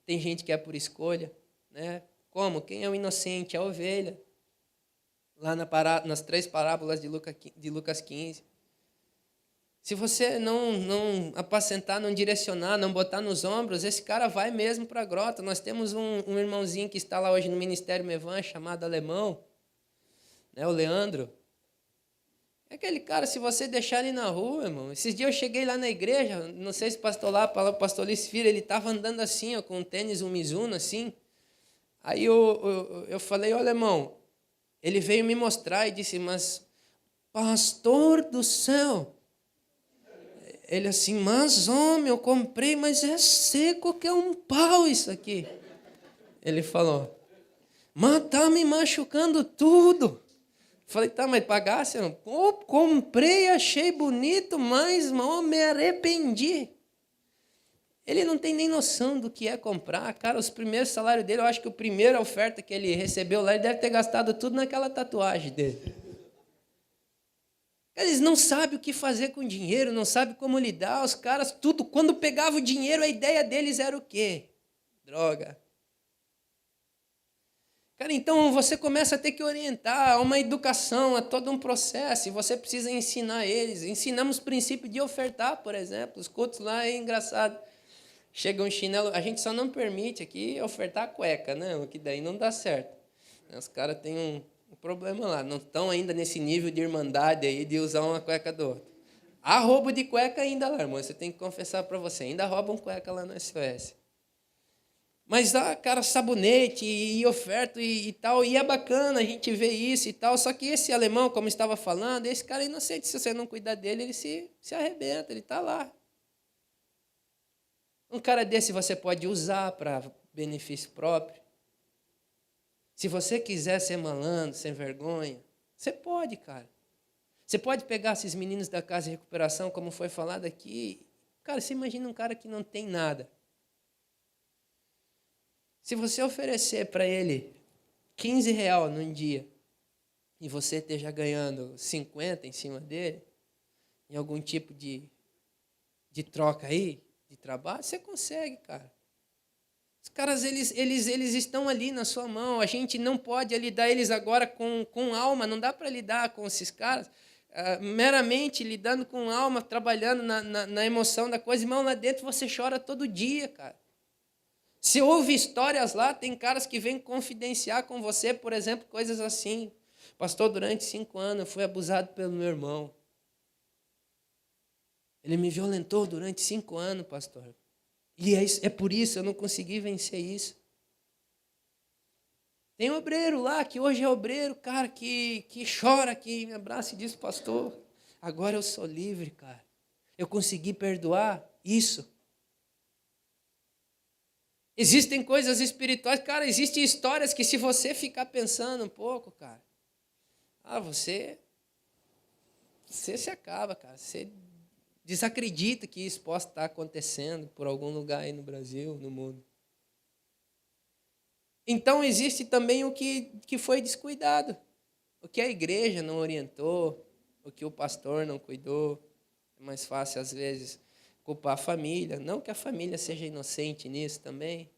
tem gente que é por escolha. Né? Como? Quem é o inocente? É a ovelha. Lá nas 3 parábolas de Lucas 15. Se você não apacentar, não direcionar, não botar nos ombros, esse cara vai mesmo para a grota. Nós temos um irmãozinho que está lá hoje no Ministério Mevan, chamado Alemão, né, o Leandro. É aquele cara, se você deixar ele na rua, irmão. Esses dias eu cheguei lá na igreja, não sei se o pastor lá, o pastor Luiz Filho, ele estava andando assim, ó, com um tênis, um Mizuno, assim. Aí eu falei, olha, irmão, ele veio me mostrar e disse, mas, pastor do céu, ele assim, mas homem, eu comprei, mas é seco que é um pau isso aqui. Ele falou, mas tá me machucando tudo. Falei, tá, mas pagasse? Pô, comprei, achei bonito, mas me arrependi. Ele não tem nem noção do que é comprar. Cara, os primeiros salários dele, eu acho que a primeira oferta que ele recebeu lá, ele deve ter gastado tudo naquela tatuagem dele. Eles não sabem o que fazer com dinheiro, não sabem como lidar. Os caras, tudo, quando pegava o dinheiro, a ideia deles era o quê? Droga. Cara, então você começa a ter que orientar a uma educação, a todo um processo, e você precisa ensinar eles. Ensinamos o princípio de ofertar, por exemplo. Os cultos lá é engraçado. Chega um chinelo, a gente só não permite aqui ofertar cueca, né? O que daí não dá certo. Os caras têm um problema lá, não estão ainda nesse nível de irmandade aí de usar uma cueca do outro. Há roubo de cueca ainda lá, irmão, você tem que confessar para você, ainda roubam cueca lá no SOS. Mas, cara, sabonete e oferta e tal, e é bacana a gente ver isso e tal, só que esse alemão, como estava falando, esse cara é inocente, se você não cuidar dele, ele se arrebenta, ele está lá. Um cara desse você pode usar para benefício próprio. Se você quiser ser malandro, sem vergonha, você pode, cara. Você pode pegar esses meninos da casa de recuperação, como foi falado aqui. Cara, você imagina um cara que não tem nada. Se você oferecer para ele R$ 15 num dia e você esteja ganhando 50 em cima dele, em algum tipo de troca aí, de trabalho, você consegue, cara. Os caras, eles estão ali na sua mão. A gente não pode lidar eles agora com alma. Não dá para lidar com esses caras meramente lidando com alma, trabalhando na emoção da coisa. Irmão, lá dentro você chora todo dia, cara. Se ouve histórias lá, tem caras que vêm confidenciar com você, por exemplo, coisas assim. Pastor, durante 5 anos eu fui abusado pelo meu irmão. Ele me violentou durante 5 anos, pastor. E é por isso, eu não consegui vencer isso. Tem um obreiro lá, que hoje é obreiro, cara, que chora, que me abraça e diz, pastor, agora eu sou livre, cara. Eu consegui perdoar isso. Existem coisas espirituais, cara, existem histórias que se você ficar pensando um pouco, cara, você se acaba, cara. Você desacredita que isso possa estar acontecendo por algum lugar aí no Brasil, no mundo. Então, existe também o que foi descuidado, o que a igreja não orientou, o que o pastor não cuidou. É mais fácil, às vezes, culpar a família. Não que a família seja inocente nisso também,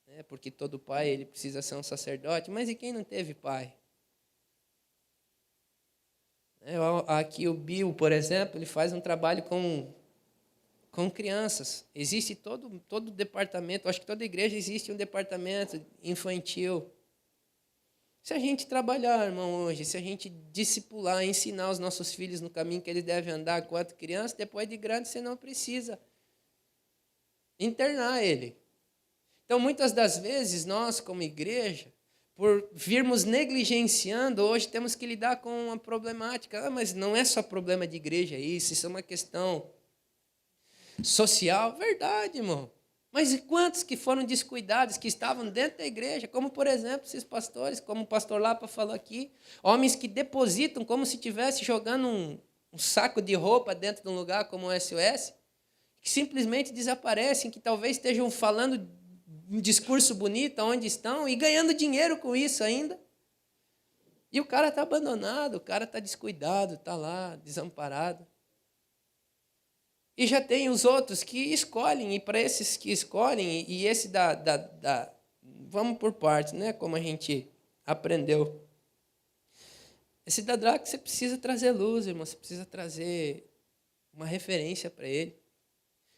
né? Porque todo pai ele precisa ser um sacerdote, mas e quem não teve pai? Aqui o Bill, por exemplo, ele faz um trabalho com crianças. Existe todo departamento, acho que toda igreja existe um departamento infantil. Se a gente trabalhar, irmão, hoje, se a gente discipular, ensinar os nossos filhos no caminho que eles devem andar enquanto criança, depois de grande você não precisa internar ele. Então, muitas das vezes, nós, como igreja, por virmos negligenciando, hoje temos que lidar com uma problemática. Mas não é só problema de igreja isso é uma questão social. Verdade, irmão. Mas e quantos que foram descuidados, que estavam dentro da igreja, como, por exemplo, esses pastores, como o pastor Lapa falou aqui, homens que depositam como se estivesse jogando um saco de roupa dentro de um lugar como o SOS, que simplesmente desaparecem, que talvez estejam falando um discurso bonito onde estão e ganhando dinheiro com isso ainda. E o cara está abandonado, o cara está descuidado, está lá, desamparado. E já tem os outros que escolhem, e para esses que escolhem, e esse vamos por partes, né? Como a gente aprendeu. Esse da DRAC você precisa trazer luz, irmão, você precisa trazer uma referência para ele.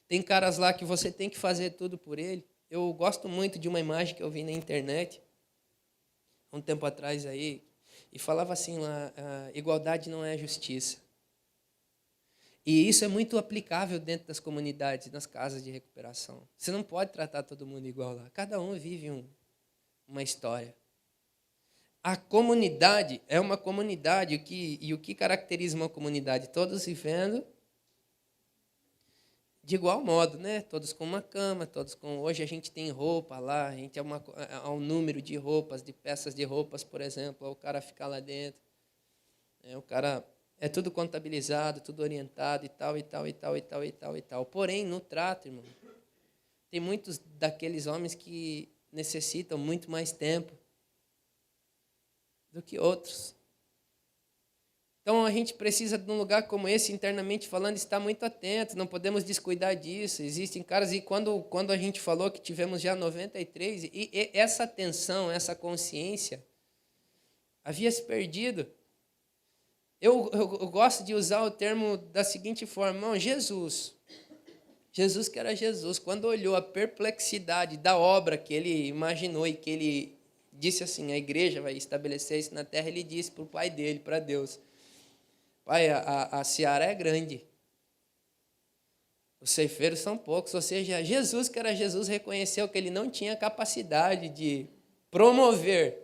Tem caras lá que você tem que fazer tudo por ele. Eu gosto muito de uma imagem que eu vi na internet, há um tempo atrás aí, e falava assim lá, igualdade não é justiça. E isso é muito aplicável dentro das comunidades, nas casas de recuperação. Você não pode tratar todo mundo igual lá. Cada um vive uma história. A comunidade é uma comunidade, e o que caracteriza uma comunidade? Todos vivendo de igual modo, né? Todos com uma cama, todos com... Hoje a gente tem roupa lá, a gente há um número de roupas, de peças de roupas, por exemplo, o cara fica lá dentro. O cara... É tudo contabilizado, tudo orientado e tal, e tal, e tal, e tal, e tal, e tal. Porém, no trato, irmão, tem muitos daqueles homens que necessitam muito mais tempo do que outros. Então, a gente precisa, num lugar como esse, internamente falando, estar muito atento, não podemos descuidar disso. Existem caras, e quando a gente falou que tivemos já 93, e essa atenção, essa consciência, havia se perdido. Eu gosto de usar o termo da seguinte forma, irmão, Jesus que era Jesus, quando olhou a perplexidade da obra que ele imaginou e que ele disse assim, a igreja vai estabelecer isso na terra, ele disse para o pai dele, para Deus, pai, a seara é grande, os ceifeiros são poucos, ou seja, Jesus que era Jesus reconheceu que ele não tinha capacidade de promover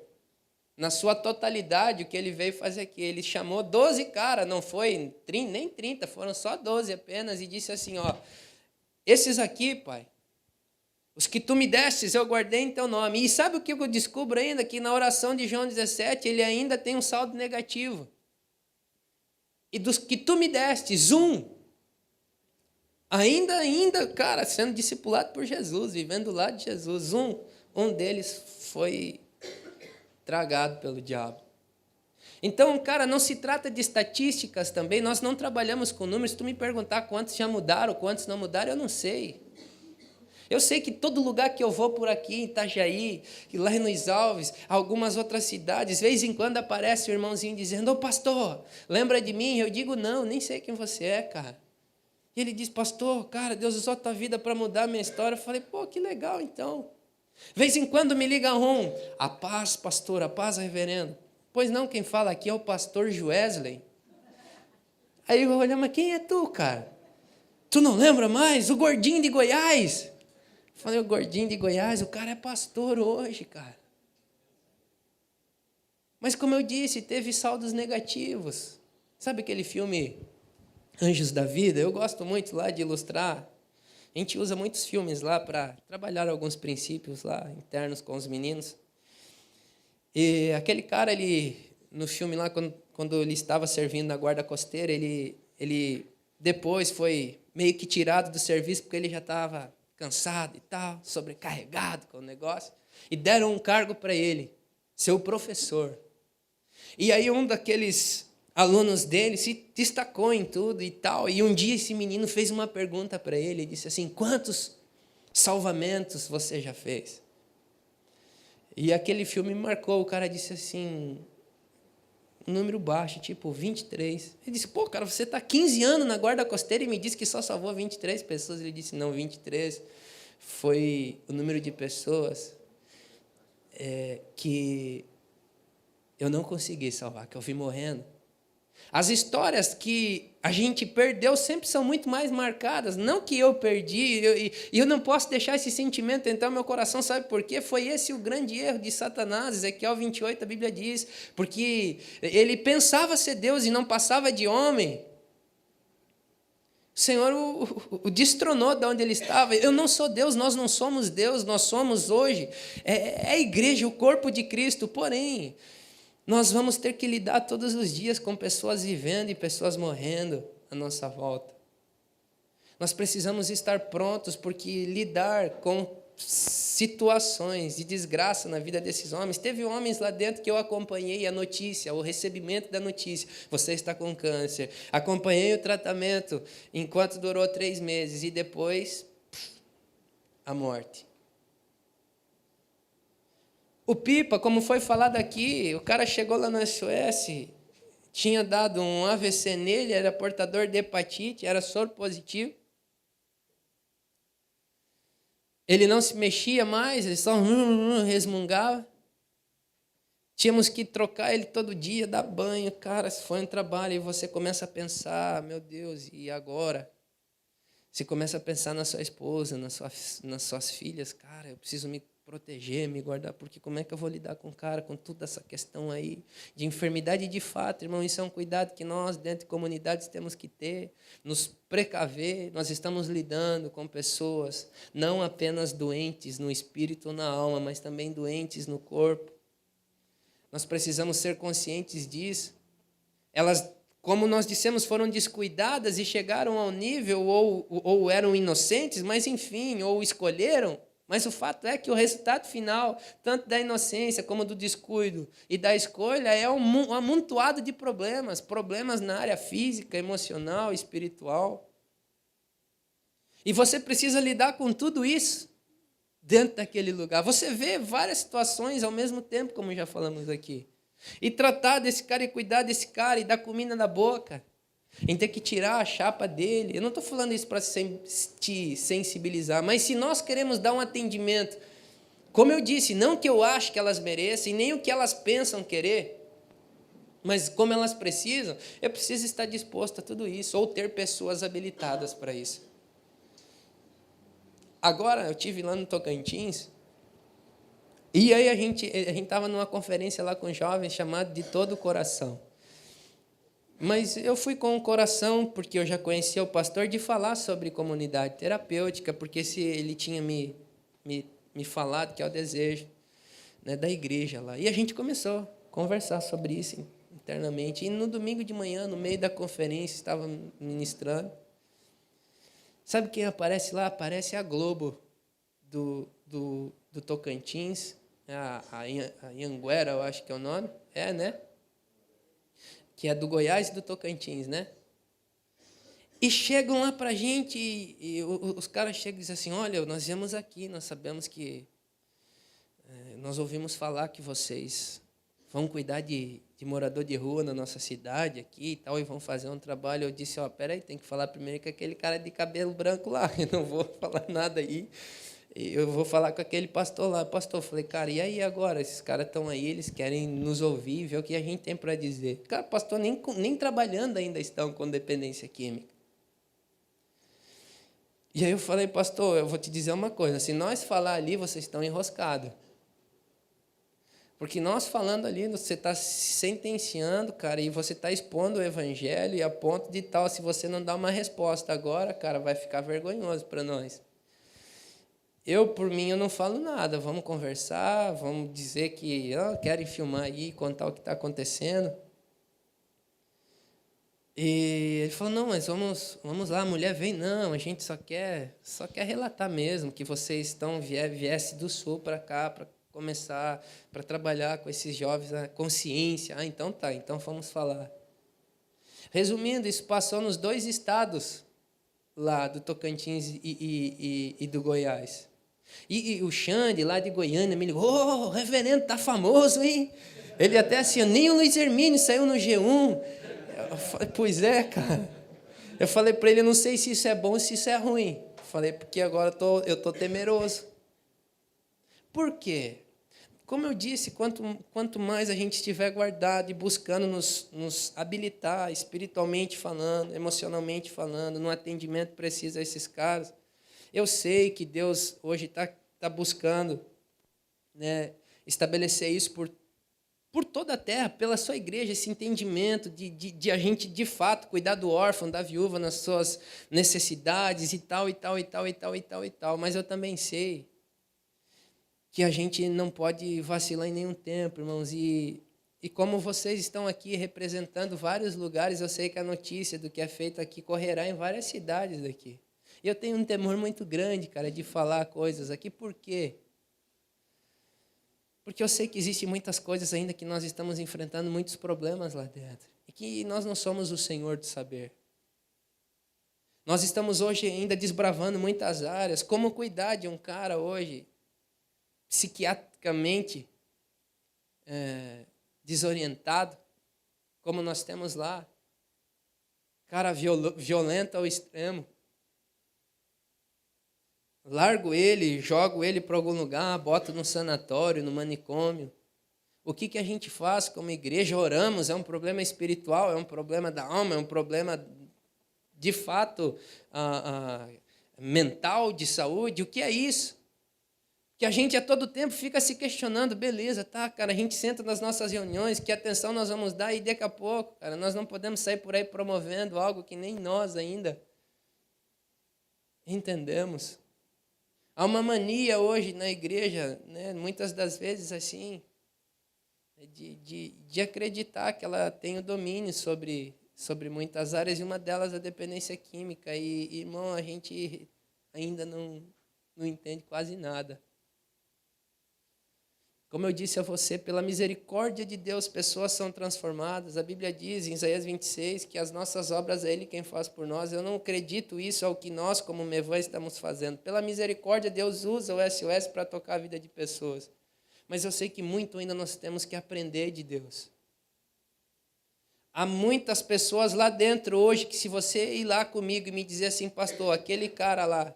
na sua totalidade o que ele veio fazer aqui. Ele chamou 12 caras, não foi nem 30, foram só 12 apenas, e disse assim, ó, esses aqui, pai, os que tu me destes, eu guardei em teu nome. E sabe o que eu descubro ainda? Que na oração de João 17, ele ainda tem um saldo negativo. E dos que tu me destes, ainda, cara, sendo discipulado por Jesus, vivendo do lado de Jesus, um deles foi tragado pelo diabo. Então, cara, não se trata de estatísticas também, nós não trabalhamos com números. Se tu me perguntar quantos já mudaram, quantos não mudaram, eu não sei. Eu sei que todo lugar que eu vou por aqui, em Itajaí, lá em Luiz Alves, algumas outras cidades, de vez em quando aparece o irmãozinho dizendo, ô pastor, lembra de mim? Eu digo, não, nem sei quem você é, cara. E ele diz, pastor, cara, Deus usou a tua vida para mudar a minha história. Eu falei, pô, que legal então. De vez em quando me liga a paz, pastor, a paz, reverendo. Pois não, quem fala aqui é o pastor Joesley. Aí eu olho, mas quem é tu, cara? Tu não lembra mais? O gordinho de Goiás. Eu falei, o gordinho de Goiás, o cara é pastor hoje, cara. Mas como eu disse, teve saldos negativos. Sabe aquele filme Anjos da Vida? Eu gosto muito lá de ilustrar. A gente usa muitos filmes lá para trabalhar alguns princípios lá internos com os meninos. E aquele cara, no filme lá, quando ele estava servindo na guarda costeira, ele depois foi meio que tirado do serviço porque ele já estava cansado e tal, sobrecarregado com o negócio. E deram um cargo para ele, ser o professor. E aí um daqueles alunos dele se destacou em tudo e tal. E um dia esse menino fez uma pergunta para ele, disse assim, quantos salvamentos você já fez? E aquele filme me marcou, o cara disse assim, um número baixo, tipo 23. Ele disse, pô, cara, você está 15 anos na guarda costeira e me disse que só salvou 23 pessoas. Ele disse, não, 23 foi o número de pessoas que eu não consegui salvar, que eu vi morrendo. As histórias que a gente perdeu sempre são muito mais marcadas. Não que eu perdi, e eu não posso deixar esse sentimento entrar no meu coração, sabe por quê? Foi esse o grande erro de Satanás. Ezequiel 28, a Bíblia diz, porque ele pensava ser Deus e não passava de homem. O Senhor o destronou de onde ele estava. Eu não sou Deus, nós não somos Deus, nós somos hoje a igreja, o corpo de Cristo, porém... Nós vamos ter que lidar todos os dias com pessoas vivendo e pessoas morrendo à nossa volta. Nós precisamos estar prontos, porque lidar com situações de desgraça na vida desses homens. Teve homens lá dentro que eu acompanhei a notícia, o recebimento da notícia. Você está com câncer. Acompanhei o tratamento enquanto durou 3 meses e depois a morte. O Pipa, como foi falado aqui, o cara chegou lá no SOS tinha dado um AVC nele, era portador de hepatite, era soro positivo. Ele não se mexia mais, ele só resmungava. Tínhamos que trocar ele todo dia, dar banho. Cara, se foi um trabalho, e você começa a pensar, meu Deus, e agora? Você começa a pensar na sua esposa, nas suas filhas. Cara, eu preciso me proteger, me guardar, porque como é que eu vou lidar com o cara, com toda essa questão aí de enfermidade de fato, irmão? Isso é um cuidado que nós, dentro de comunidades, temos que ter, nos precaver. Nós estamos lidando com pessoas não apenas doentes no espírito ou na alma, mas também doentes no corpo. Nós precisamos ser conscientes disso. Elas, como nós dissemos, foram descuidadas e chegaram ao nível, ou eram inocentes, mas enfim, ou escolheram. Mas o fato é que o resultado final, tanto da inocência como do descuido e da escolha, é um amontoado de problemas na área física, emocional, espiritual. E você precisa lidar com tudo isso dentro daquele lugar. Você vê várias situações ao mesmo tempo, como já falamos aqui. E tratar desse cara e cuidar desse cara e dar comida na boca. Em ter que tirar a chapa dele. Eu não estou falando isso para te sensibilizar, mas se nós queremos dar um atendimento, como eu disse, não que eu acho que elas mereçam, e nem o que elas pensam querer, mas como elas precisam, eu preciso estar disposto a tudo isso, ou ter pessoas habilitadas para isso. Agora, eu estive lá no Tocantins, e aí a gente estava numa conferência lá com jovens, chamada De Todo o Coração. Mas eu fui com o coração, porque eu já conhecia o pastor, de falar sobre comunidade terapêutica, porque se ele tinha me falado que é o desejo, né, da igreja lá. E a gente começou a conversar sobre isso internamente. E no domingo de manhã, no meio da conferência, estava ministrando. Sabe quem aparece lá? Aparece a Globo do Tocantins, a Anhanguera, eu acho que é o nome. É, né? Que é do Goiás e do Tocantins, né? E chegam lá para a gente, e os caras chegam e dizem assim, olha, nós viemos aqui, nós sabemos que... nós ouvimos falar que vocês vão cuidar de morador de rua na nossa cidade aqui e tal, e vão fazer um trabalho. Eu disse, peraí, tem que falar primeiro com aquele cara de cabelo branco lá, eu não vou falar nada aí. Eu vou falar com aquele pastor lá. Pastor, falei, cara, e aí agora? Esses caras estão aí, eles querem nos ouvir, ver o que a gente tem para dizer. Cara, pastor, nem trabalhando ainda estão com dependência química. E aí eu falei, pastor, eu vou te dizer uma coisa, se nós falar ali, vocês estão enroscados. Porque nós falando ali, você está sentenciando, cara, e você está expondo o evangelho, e a ponto de tal, se você não dá uma resposta agora, cara, vai ficar vergonhoso para nós. Eu, por mim, eu não falo nada. Vamos conversar, vamos dizer que querem filmar aí, contar o que está acontecendo. E ele falou, não, mas vamos lá, a mulher vem. Não, a gente só quer relatar mesmo que vocês viesse do sul para cá, para começar, para trabalhar com esses jovens, a consciência. Então tá, então vamos falar. Resumindo, isso passou nos 2 estados lá do Tocantins e do Goiás. E o Xande, lá de Goiânia, me ligou, o reverendo tá famoso, hein? Ele até assim, nem o Luiz Hermínio saiu no G1. Eu falei, pois é, cara. Eu falei para ele, eu não sei se isso é bom ou se isso é ruim. Eu falei, porque agora eu estou temeroso. Por quê? Como eu disse, quanto mais a gente estiver guardado e buscando nos habilitar, espiritualmente falando, emocionalmente falando, no atendimento preciso a esses caras, eu sei que Deus hoje está buscando, né, estabelecer isso por toda a terra, pela sua igreja, esse entendimento de a gente, de fato, cuidar do órfão, da viúva, nas suas necessidades e tal, e tal, e tal, e tal, e tal, e tal. Mas eu também sei que a gente não pode vacilar em nenhum tempo, irmãos. E como vocês estão aqui representando vários lugares, eu sei que a notícia do que é feito aqui correrá em várias cidades daqui. E eu tenho um temor muito grande, cara, de falar coisas aqui. Por quê? Porque eu sei que existem muitas coisas ainda que nós estamos enfrentando, muitos problemas lá dentro. E que nós não somos o Senhor do saber. Nós estamos hoje ainda desbravando muitas áreas. Como cuidar de um cara hoje, psiquiatricamente desorientado? como nós temos lá. Cara violento ao extremo. Largo ele, jogo ele para algum lugar, boto no sanatório, no manicômio. O que a gente faz como igreja? Oramos, é um problema espiritual, é um problema da alma, é um problema, de fato, mental, de saúde. O que é isso? Que a gente a todo tempo fica se questionando, beleza, tá, cara, a gente senta nas nossas reuniões, que atenção nós vamos dar, e daqui a pouco, cara, nós não podemos sair por aí promovendo algo que nem nós ainda entendemos. Há uma mania hoje na igreja, né, muitas das vezes assim, de acreditar que ela tem o domínio sobre muitas áreas, e uma delas a dependência química. E, irmão, a gente ainda não entende quase nada. Como eu disse a você, pela misericórdia de Deus, pessoas são transformadas. A Bíblia diz, em Isaías 26, que as nossas obras é Ele quem faz por nós. Eu não acredito isso ao que nós, como Mevã, estamos fazendo. Pela misericórdia, Deus usa o SOS para tocar a vida de pessoas. Mas eu sei que muito ainda nós temos que aprender de Deus. Há muitas pessoas lá dentro hoje que, se você ir lá comigo e me dizer assim, pastor, aquele cara lá,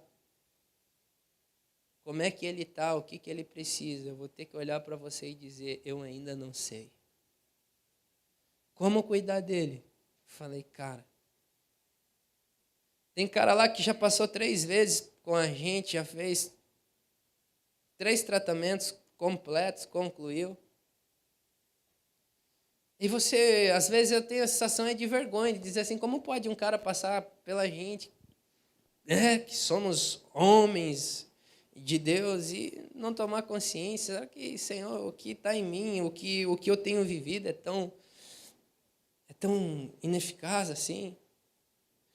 como é que ele está, o que ele precisa, eu vou ter que olhar para você e dizer, eu ainda não sei. Como cuidar dele? Falei, cara, tem cara lá que já passou 3 vezes com a gente, já fez 3 tratamentos completos, concluiu. E você, às vezes eu tenho a sensação de vergonha, de dizer assim, como pode um cara passar pela gente, que somos homens de Deus, e não tomar consciência, será que, Senhor, o que está em mim, o que eu tenho vivido é tão ineficaz assim?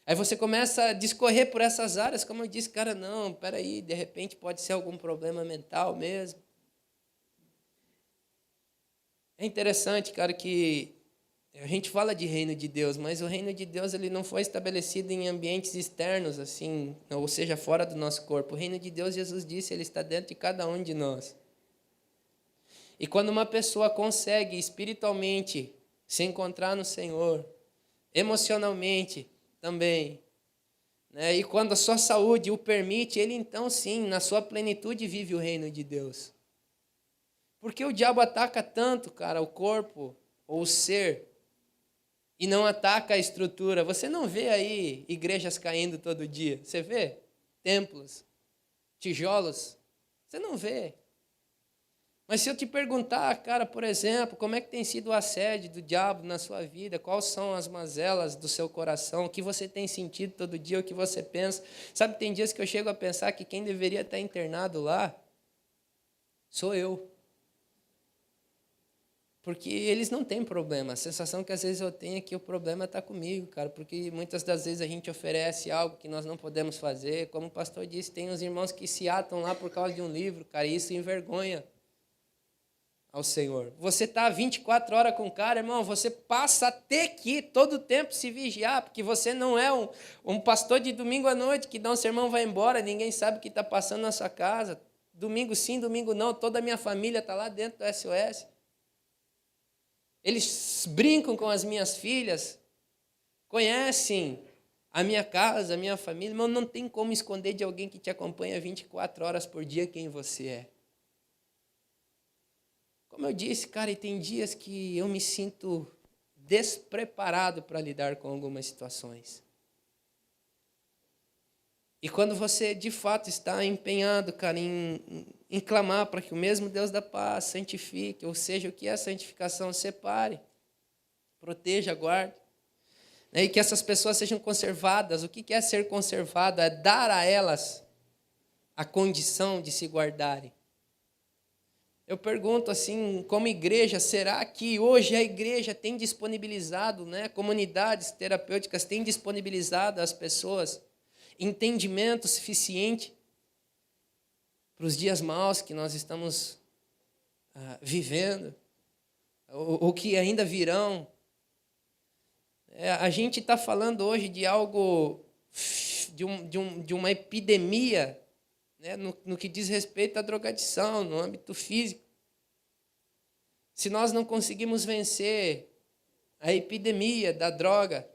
Aí você começa a discorrer por essas áreas, como eu disse, cara, não, peraí, de repente pode ser algum problema mental mesmo. É interessante, cara, que a gente fala de reino de Deus, mas o reino de Deus ele não foi estabelecido em ambientes externos, assim, ou seja, fora do nosso corpo. O reino de Deus, Jesus disse, ele está dentro de cada um de nós. E quando uma pessoa consegue espiritualmente se encontrar no Senhor, emocionalmente também, né, e quando a sua saúde o permite, ele então sim, na sua plenitude, vive o reino de Deus. Porque o diabo ataca tanto, cara, o corpo ou o ser, e não ataca a estrutura. Você não vê aí igrejas caindo todo dia. Você vê? Templos, tijolos. Você não vê. Mas se eu te perguntar, cara, por exemplo, como é que tem sido o assédio do diabo na sua vida? Quais são as mazelas do seu coração? O que você tem sentido todo dia? O que você pensa? Sabe, tem dias que eu chego a pensar que quem deveria estar internado lá sou eu. Porque eles não têm problema. A sensação que às vezes eu tenho é que o problema está comigo, cara. Porque muitas das vezes a gente oferece algo que nós não podemos fazer. Como o pastor disse, tem os irmãos que se atam lá por causa de um livro, cara. E isso envergonha ao Senhor. Você está 24 horas com o cara, irmão. Você passa a ter que todo o tempo se vigiar. Porque você não é um pastor de domingo à noite que dá um sermão e vai embora. Ninguém sabe o que está passando na sua casa. Domingo sim, domingo não. Toda a minha família está lá dentro do SOS. Eles brincam com as minhas filhas, conhecem a minha casa, a minha família, mas não tem como esconder de alguém que te acompanha 24 horas por dia quem você é. Como eu disse, cara, e tem dias que eu me sinto despreparado para lidar com algumas situações. E quando você, de fato, está empenhado, cara, em clamar para que o mesmo Deus da paz santifique, ou seja, o que é a santificação, separe, proteja, guarde, né, e que essas pessoas sejam conservadas. O que é ser conservado? É dar a elas a condição de se guardarem. Eu pergunto assim, como igreja, será que hoje a igreja tem disponibilizado, né, comunidades terapêuticas têm disponibilizado às pessoas entendimento suficiente para os dias maus que nós estamos vivendo, ou que ainda virão? A gente está falando hoje de algo, de uma epidemia, né, no que diz respeito à drogadição, no âmbito físico. Se nós não conseguimos vencer a epidemia da droga.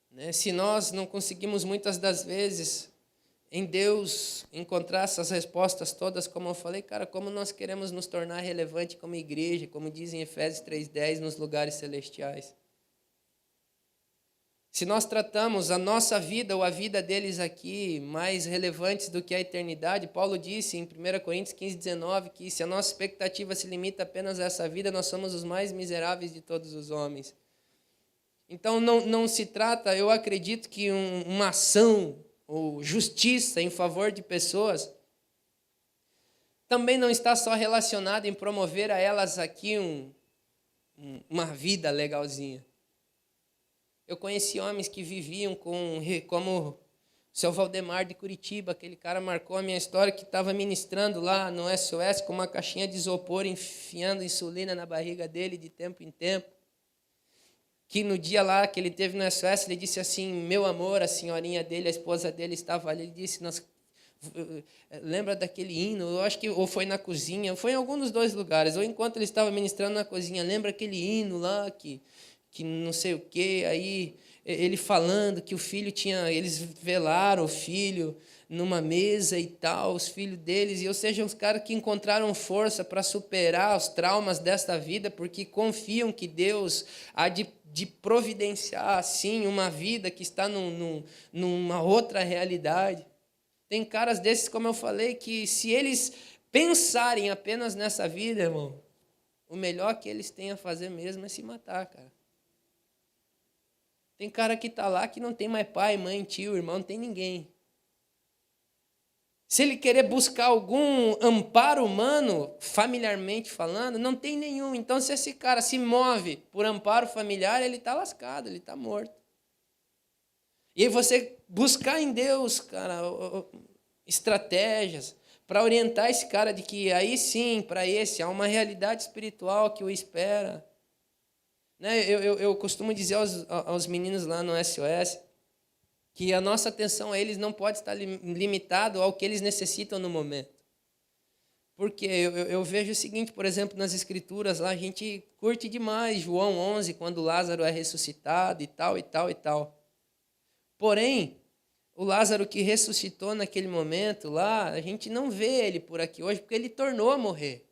Né? Se nós não conseguimos muitas das vezes em Deus encontrar essas respostas todas, como eu falei, cara, como nós queremos nos tornar relevante como igreja, como diz em Efésios 3:10, nos lugares celestiais. Se nós tratamos a nossa vida ou a vida deles aqui mais relevantes do que a eternidade, Paulo disse em 1 Coríntios 15:19 que se a nossa expectativa se limita apenas a essa vida, nós somos os mais miseráveis de todos os homens. Então não se trata, eu acredito que uma ação ou justiça em favor de pessoas também não está só relacionada em promover a elas aqui uma vida legalzinha. Eu conheci homens que viviam como o seu Valdemar de Curitiba, aquele cara marcou a minha história, que estava ministrando lá no SOS com uma caixinha de isopor, enfiando insulina na barriga dele de tempo em tempo. Que no dia lá que ele teve no SOS, ele disse assim, meu amor, a senhorinha dele, a esposa dele estava ali, ele disse, lembra daquele hino, eu acho que ou foi na cozinha, foi em algum dos dois lugares, ou enquanto ele estava ministrando na cozinha, lembra aquele hino lá que não sei o quê, aí ele falando que o filho eles velaram o filho numa mesa e tal, os filhos deles, ou seja, os caras que encontraram força para superar os traumas desta vida, porque confiam que Deus há de providenciar, assim, uma vida que está numa outra realidade. Tem caras desses, como eu falei, que se eles pensarem apenas nessa vida, irmão, o melhor que eles têm a fazer mesmo é se matar, cara. Tem cara que está lá que não tem mais pai, mãe, tio, irmão, não tem ninguém. Se ele querer buscar algum amparo humano, familiarmente falando, não tem nenhum. Então, se esse cara se move por amparo familiar, ele está lascado, ele está morto. E aí você buscar em Deus, cara, estratégias para orientar esse cara de que aí sim, para esse, há uma realidade espiritual que o espera. Né? Eu costumo dizer aos meninos lá no SOS que a nossa atenção a eles não pode estar limitado ao que eles necessitam no momento. Porque eu vejo o seguinte, por exemplo, nas Escrituras, lá a gente curte demais João 11, quando Lázaro é ressuscitado e tal, e tal, e tal. Porém, o Lázaro que ressuscitou naquele momento lá, a gente não vê ele por aqui hoje, porque ele tornou a morrer.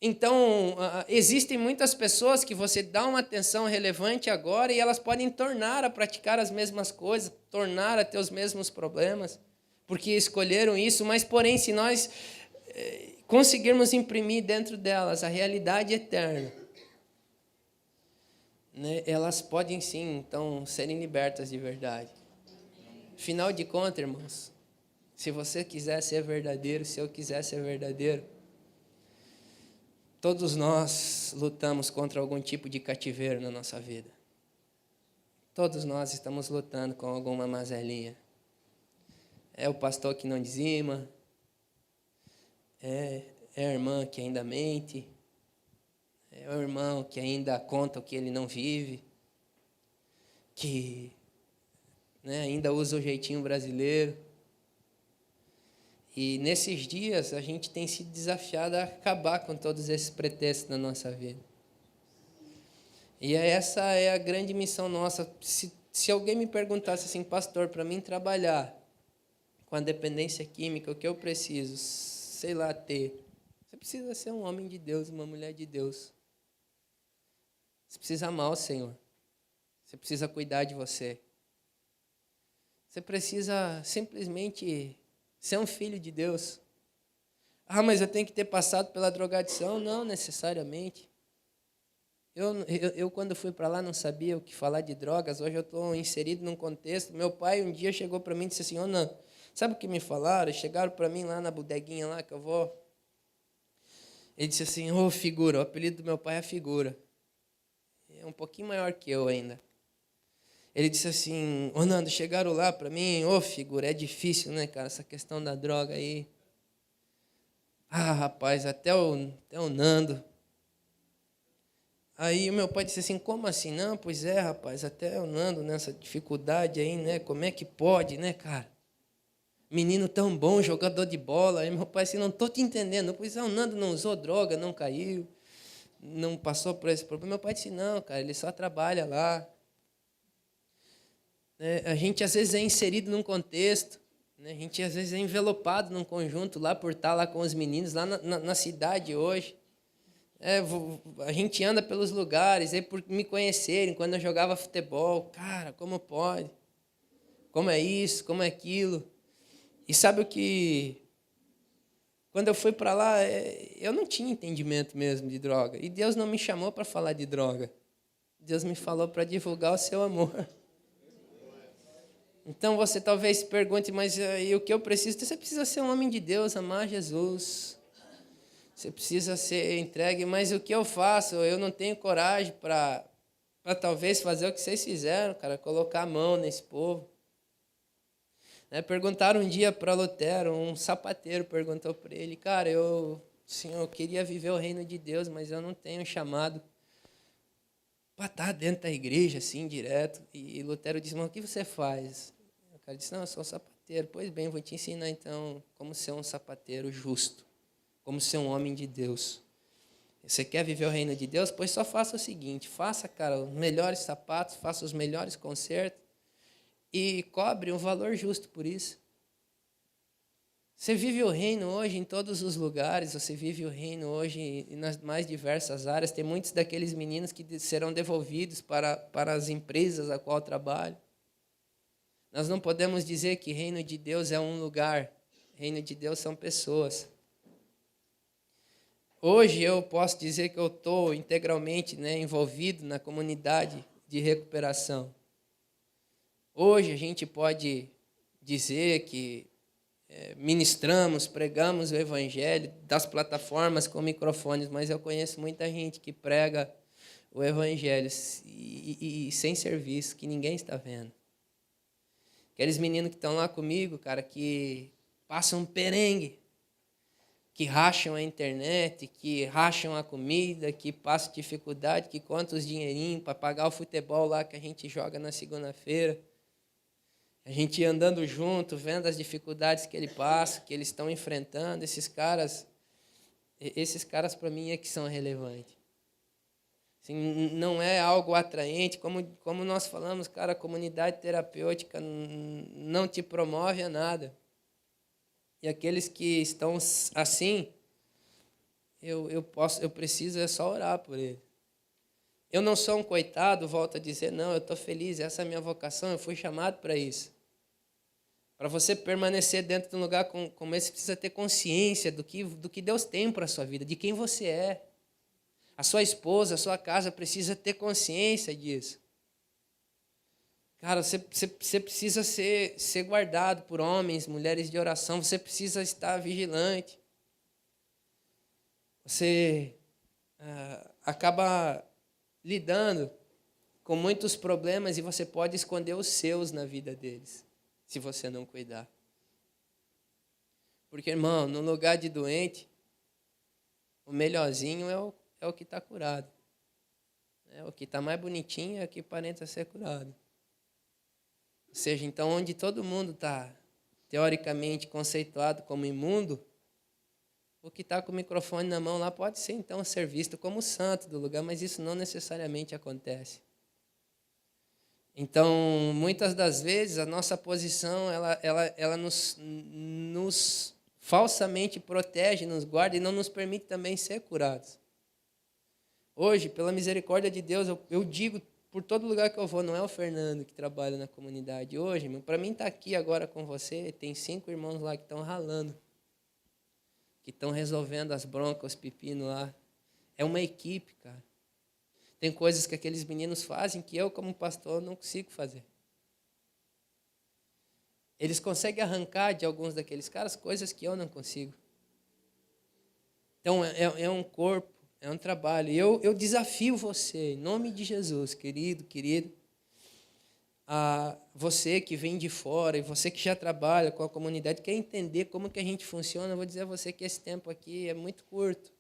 Então, existem muitas pessoas que você dá uma atenção relevante agora e elas podem tornar a praticar as mesmas coisas, tornar a ter os mesmos problemas, porque escolheram isso, mas, porém, se nós conseguirmos imprimir dentro delas a realidade eterna, né, elas podem, sim, então, serem libertas de verdade. Afinal de contas, irmãos, se você quiser ser verdadeiro, se eu quiser ser verdadeiro, todos nós lutamos contra algum tipo de cativeiro na nossa vida. Todos nós estamos lutando com alguma mazelinha. É o pastor que não dizima, é a irmã que ainda mente, é o irmão que ainda conta o que ele não vive, que ainda usa o jeitinho brasileiro. E nesses dias a gente tem sido desafiado a acabar com todos esses pretextos na nossa vida. E essa é a grande missão nossa. Se alguém me perguntasse assim, pastor, para mim trabalhar com a dependência química, o que eu preciso, sei lá, ter? Você precisa ser um homem de Deus, uma mulher de Deus. Você precisa amar o Senhor. Você precisa cuidar de você. Você precisa simplesmente ser um filho de Deus. Ah, mas eu tenho que ter passado pela drogadição? Não necessariamente. Eu quando fui para lá, não sabia o que falar de drogas. Hoje eu estou inserido num contexto. Meu pai um dia chegou para mim e disse assim, não, sabe o que me falaram? Chegaram para mim lá na bodeguinha lá que eu vou. Ele disse assim, Figura, o apelido do meu pai é Figura. É um pouquinho maior que eu ainda. Ele disse assim, Nando, chegaram lá para mim, Figura, é difícil, né, cara, essa questão da droga aí. Ah, rapaz, até o Nando. Aí o meu pai disse assim, como assim? Não, pois é, rapaz, até o Nando nessa dificuldade aí, né, como é que pode, né, cara? Menino tão bom, jogador de bola. Aí meu pai disse, não estou te entendendo. Pois é, o Nando não usou droga, não caiu. não passou por esse problema? Meu pai disse, não, cara, ele só trabalha lá. A gente, às vezes, é inserido num contexto, né? A gente, às vezes, é envelopado num conjunto lá por estar lá com os meninos, lá na cidade hoje. A gente anda pelos lugares, aí por me conhecerem, quando eu jogava futebol, cara, como pode? Como é isso? Como é aquilo? E sabe o que... Quando eu fui para lá, eu não tinha entendimento mesmo de droga. E Deus não me chamou para falar de droga. Deus me falou para divulgar o seu amor. Então você talvez se pergunte, mas o que eu preciso? Você precisa ser um homem de Deus, amar Jesus. Você precisa ser entregue, mas o que eu faço? Eu não tenho coragem para talvez fazer o que vocês fizeram, cara, colocar a mão nesse povo. Perguntaram um dia para Lutero, um sapateiro perguntou para ele, cara, eu queria viver o reino de Deus, mas eu não tenho chamado para estar dentro da igreja, assim, direto. E Lutero disse, mas o que você faz? O cara disse, não, eu sou um sapateiro. Pois bem, vou te ensinar, então, como ser um sapateiro justo, como ser um homem de Deus. Você quer viver o reino de Deus? Pois só faça o seguinte, faça, cara, os melhores sapatos, faça os melhores concertos e cobre um valor justo por isso. Você vive o reino hoje em todos os lugares, você vive o reino hoje nas mais diversas áreas. Tem muitos daqueles meninos que serão devolvidos para as empresas a qual trabalham. Nós não podemos dizer que reino de Deus é um lugar. Reino de Deus são pessoas. Hoje eu posso dizer que eu estou integralmente, envolvido na comunidade de recuperação. Hoje a gente pode dizer que ministramos, pregamos o evangelho das plataformas com microfones, mas eu conheço muita gente que prega o evangelho e sem serviço, que ninguém está vendo. Aqueles meninos que estão lá comigo, cara, que passam um perengue, que racham a internet, que racham a comida, que passam dificuldade, que contam os dinheirinhos para pagar o futebol lá que a gente joga na segunda-feira. A gente andando junto, vendo as dificuldades que ele passa, que eles estão enfrentando. Esses caras para mim é que são relevantes. Assim, não é algo atraente, como nós falamos, cara, a comunidade terapêutica não te promove a nada. E aqueles que estão assim, eu preciso é só orar por eles. Eu não sou um coitado, volto a dizer, não, eu estou feliz, essa é a minha vocação, eu fui chamado para isso. Para você permanecer dentro de um lugar como esse, precisa ter consciência do que Deus tem para a sua vida, de quem você é. A sua esposa, a sua casa precisa ter consciência disso. Cara, você precisa ser guardado por homens, mulheres de oração, você precisa estar vigilante. Você acaba lidando com muitos problemas e você pode esconder os seus na vida deles, se você não cuidar. Porque, irmão, no lugar de doente, o melhorzinho é o que está curado. O que está mais bonitinho é o que aparenta ser curado. Ou seja, então, onde todo mundo está, teoricamente, conceituado como imundo, o que está com o microfone na mão lá pode ser, então, ser visto como santo do lugar, mas isso não necessariamente acontece. Então, muitas das vezes, a nossa posição, ela nos falsamente protege, nos guarda e não nos permite também ser curados. Hoje, pela misericórdia de Deus, eu digo por todo lugar que eu vou, não é o Fernando que trabalha na comunidade hoje, para mim estar aqui agora com você, tem 5 irmãos lá que estão ralando, que estão resolvendo as broncas, os pepinos lá. É uma equipe, cara. Tem coisas que aqueles meninos fazem que eu, como pastor, não consigo fazer. Eles conseguem arrancar de alguns daqueles caras coisas que eu não consigo. Então, é um corpo, é um trabalho. E eu desafio você, em nome de Jesus, querido, a você que vem de fora e você que já trabalha com a comunidade, quer entender como que a gente funciona, eu vou dizer a você que esse tempo aqui é muito curto.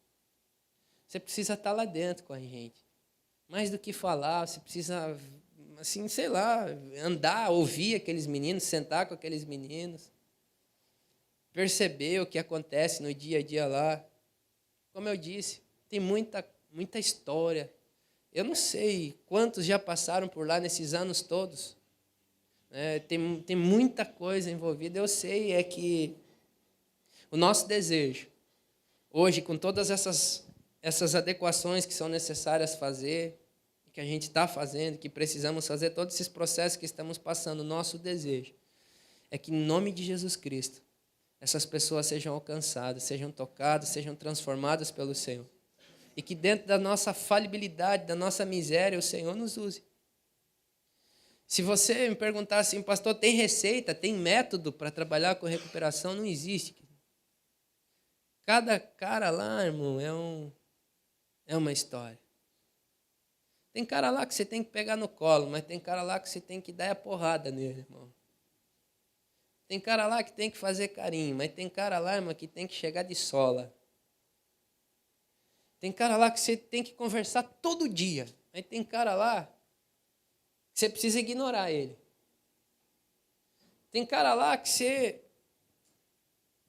Você precisa estar lá dentro com a gente. Mais do que falar, você precisa, assim, sei lá, andar, ouvir aqueles meninos, sentar com aqueles meninos, perceber o que acontece no dia a dia lá. Como eu disse, tem muita muita história. Eu não sei quantos já passaram por lá nesses anos todos. Tem muita coisa envolvida. Eu sei é que o nosso desejo, hoje, com todas essas adequações que são necessárias fazer, que a gente está fazendo, que precisamos fazer, todos esses processos que estamos passando, o nosso desejo é que, em nome de Jesus Cristo, essas pessoas sejam alcançadas, sejam tocadas, sejam transformadas pelo Senhor. E que dentro da nossa falibilidade, da nossa miséria, o Senhor nos use. Se você me perguntar assim, pastor, tem receita, tem método para trabalhar com recuperação? Não existe. Cada cara lá, irmão, é uma história. Tem cara lá que você tem que pegar no colo, mas tem cara lá que você tem que dar a porrada nele, irmão. Tem cara lá que tem que fazer carinho, mas tem cara lá, irmão, que tem que chegar de sola. Tem cara lá que você tem que conversar todo dia, mas tem cara lá que você precisa ignorar ele. Tem cara lá que você,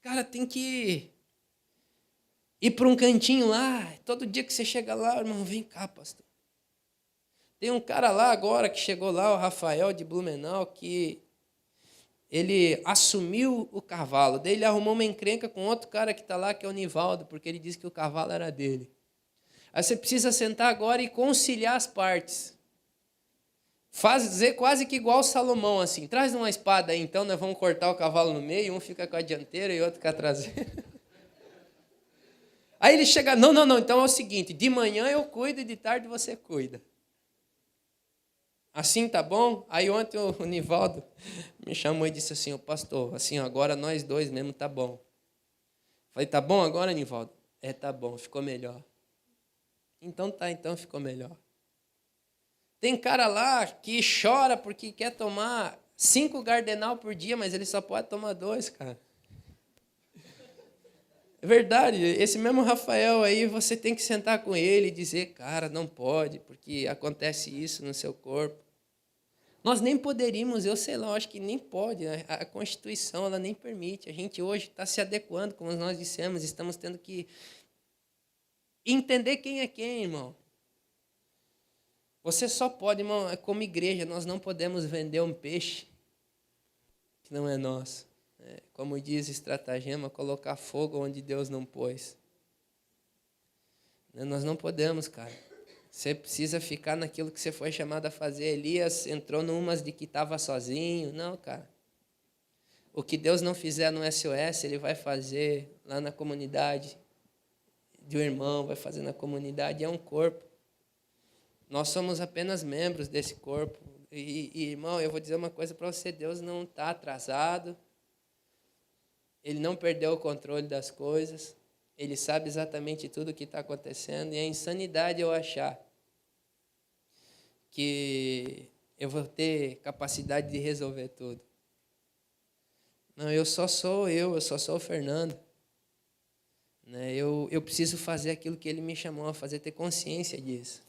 cara, tem que ir para um cantinho lá, todo dia que você chega lá, irmão, vem cá, pastor. Tem um cara lá agora que chegou lá, o Rafael de Blumenau, que ele assumiu o cavalo. Daí ele arrumou uma encrenca com outro cara que está lá, que é o Nivaldo, porque ele disse que o cavalo era dele. Aí você precisa sentar agora e conciliar as partes. Fazer quase que igual Salomão, assim. Traz uma espada aí, então nós vamos cortar o cavalo no meio, um fica com a dianteira e outro com a traseira. Aí ele chega, não, então é o seguinte, de manhã eu cuido e de tarde você cuida. Assim tá bom? Aí ontem o Nivaldo me chamou e disse assim, pastor, assim, agora nós dois mesmo tá bom. Falei, tá bom agora, Nivaldo? Tá bom, ficou melhor. Então ficou melhor. Tem cara lá que chora porque quer tomar 5 Gardenal por dia, mas ele só pode tomar 2, cara. É verdade, esse mesmo Rafael aí, você tem que sentar com ele e dizer, cara, não pode, porque acontece isso no seu corpo. Nós nem poderíamos, eu sei lá, eu acho que nem pode, a Constituição ela nem permite. A gente hoje está se adequando, como nós dissemos, estamos tendo que entender quem é quem, irmão. Você só pode, irmão, como igreja, nós não podemos vender um peixe que não é nosso. Como diz o estratagema, colocar fogo onde Deus não pôs. Nós não podemos, cara. Você precisa ficar naquilo que você foi chamado a fazer. Elias entrou numas de que estava sozinho. Não, cara. O que Deus não fizer no SOS, Ele vai fazer lá na comunidade de um irmão, vai fazer na comunidade. É um corpo. Nós somos apenas membros desse corpo. E irmão, eu vou dizer uma coisa para você. Deus não está atrasado. Ele não perdeu o controle das coisas. Ele sabe exatamente tudo o que está acontecendo. E é insanidade eu achar que eu vou ter capacidade de resolver tudo. Não, eu só sou o Fernando. Eu preciso fazer aquilo que ele me chamou a fazer, ter consciência disso.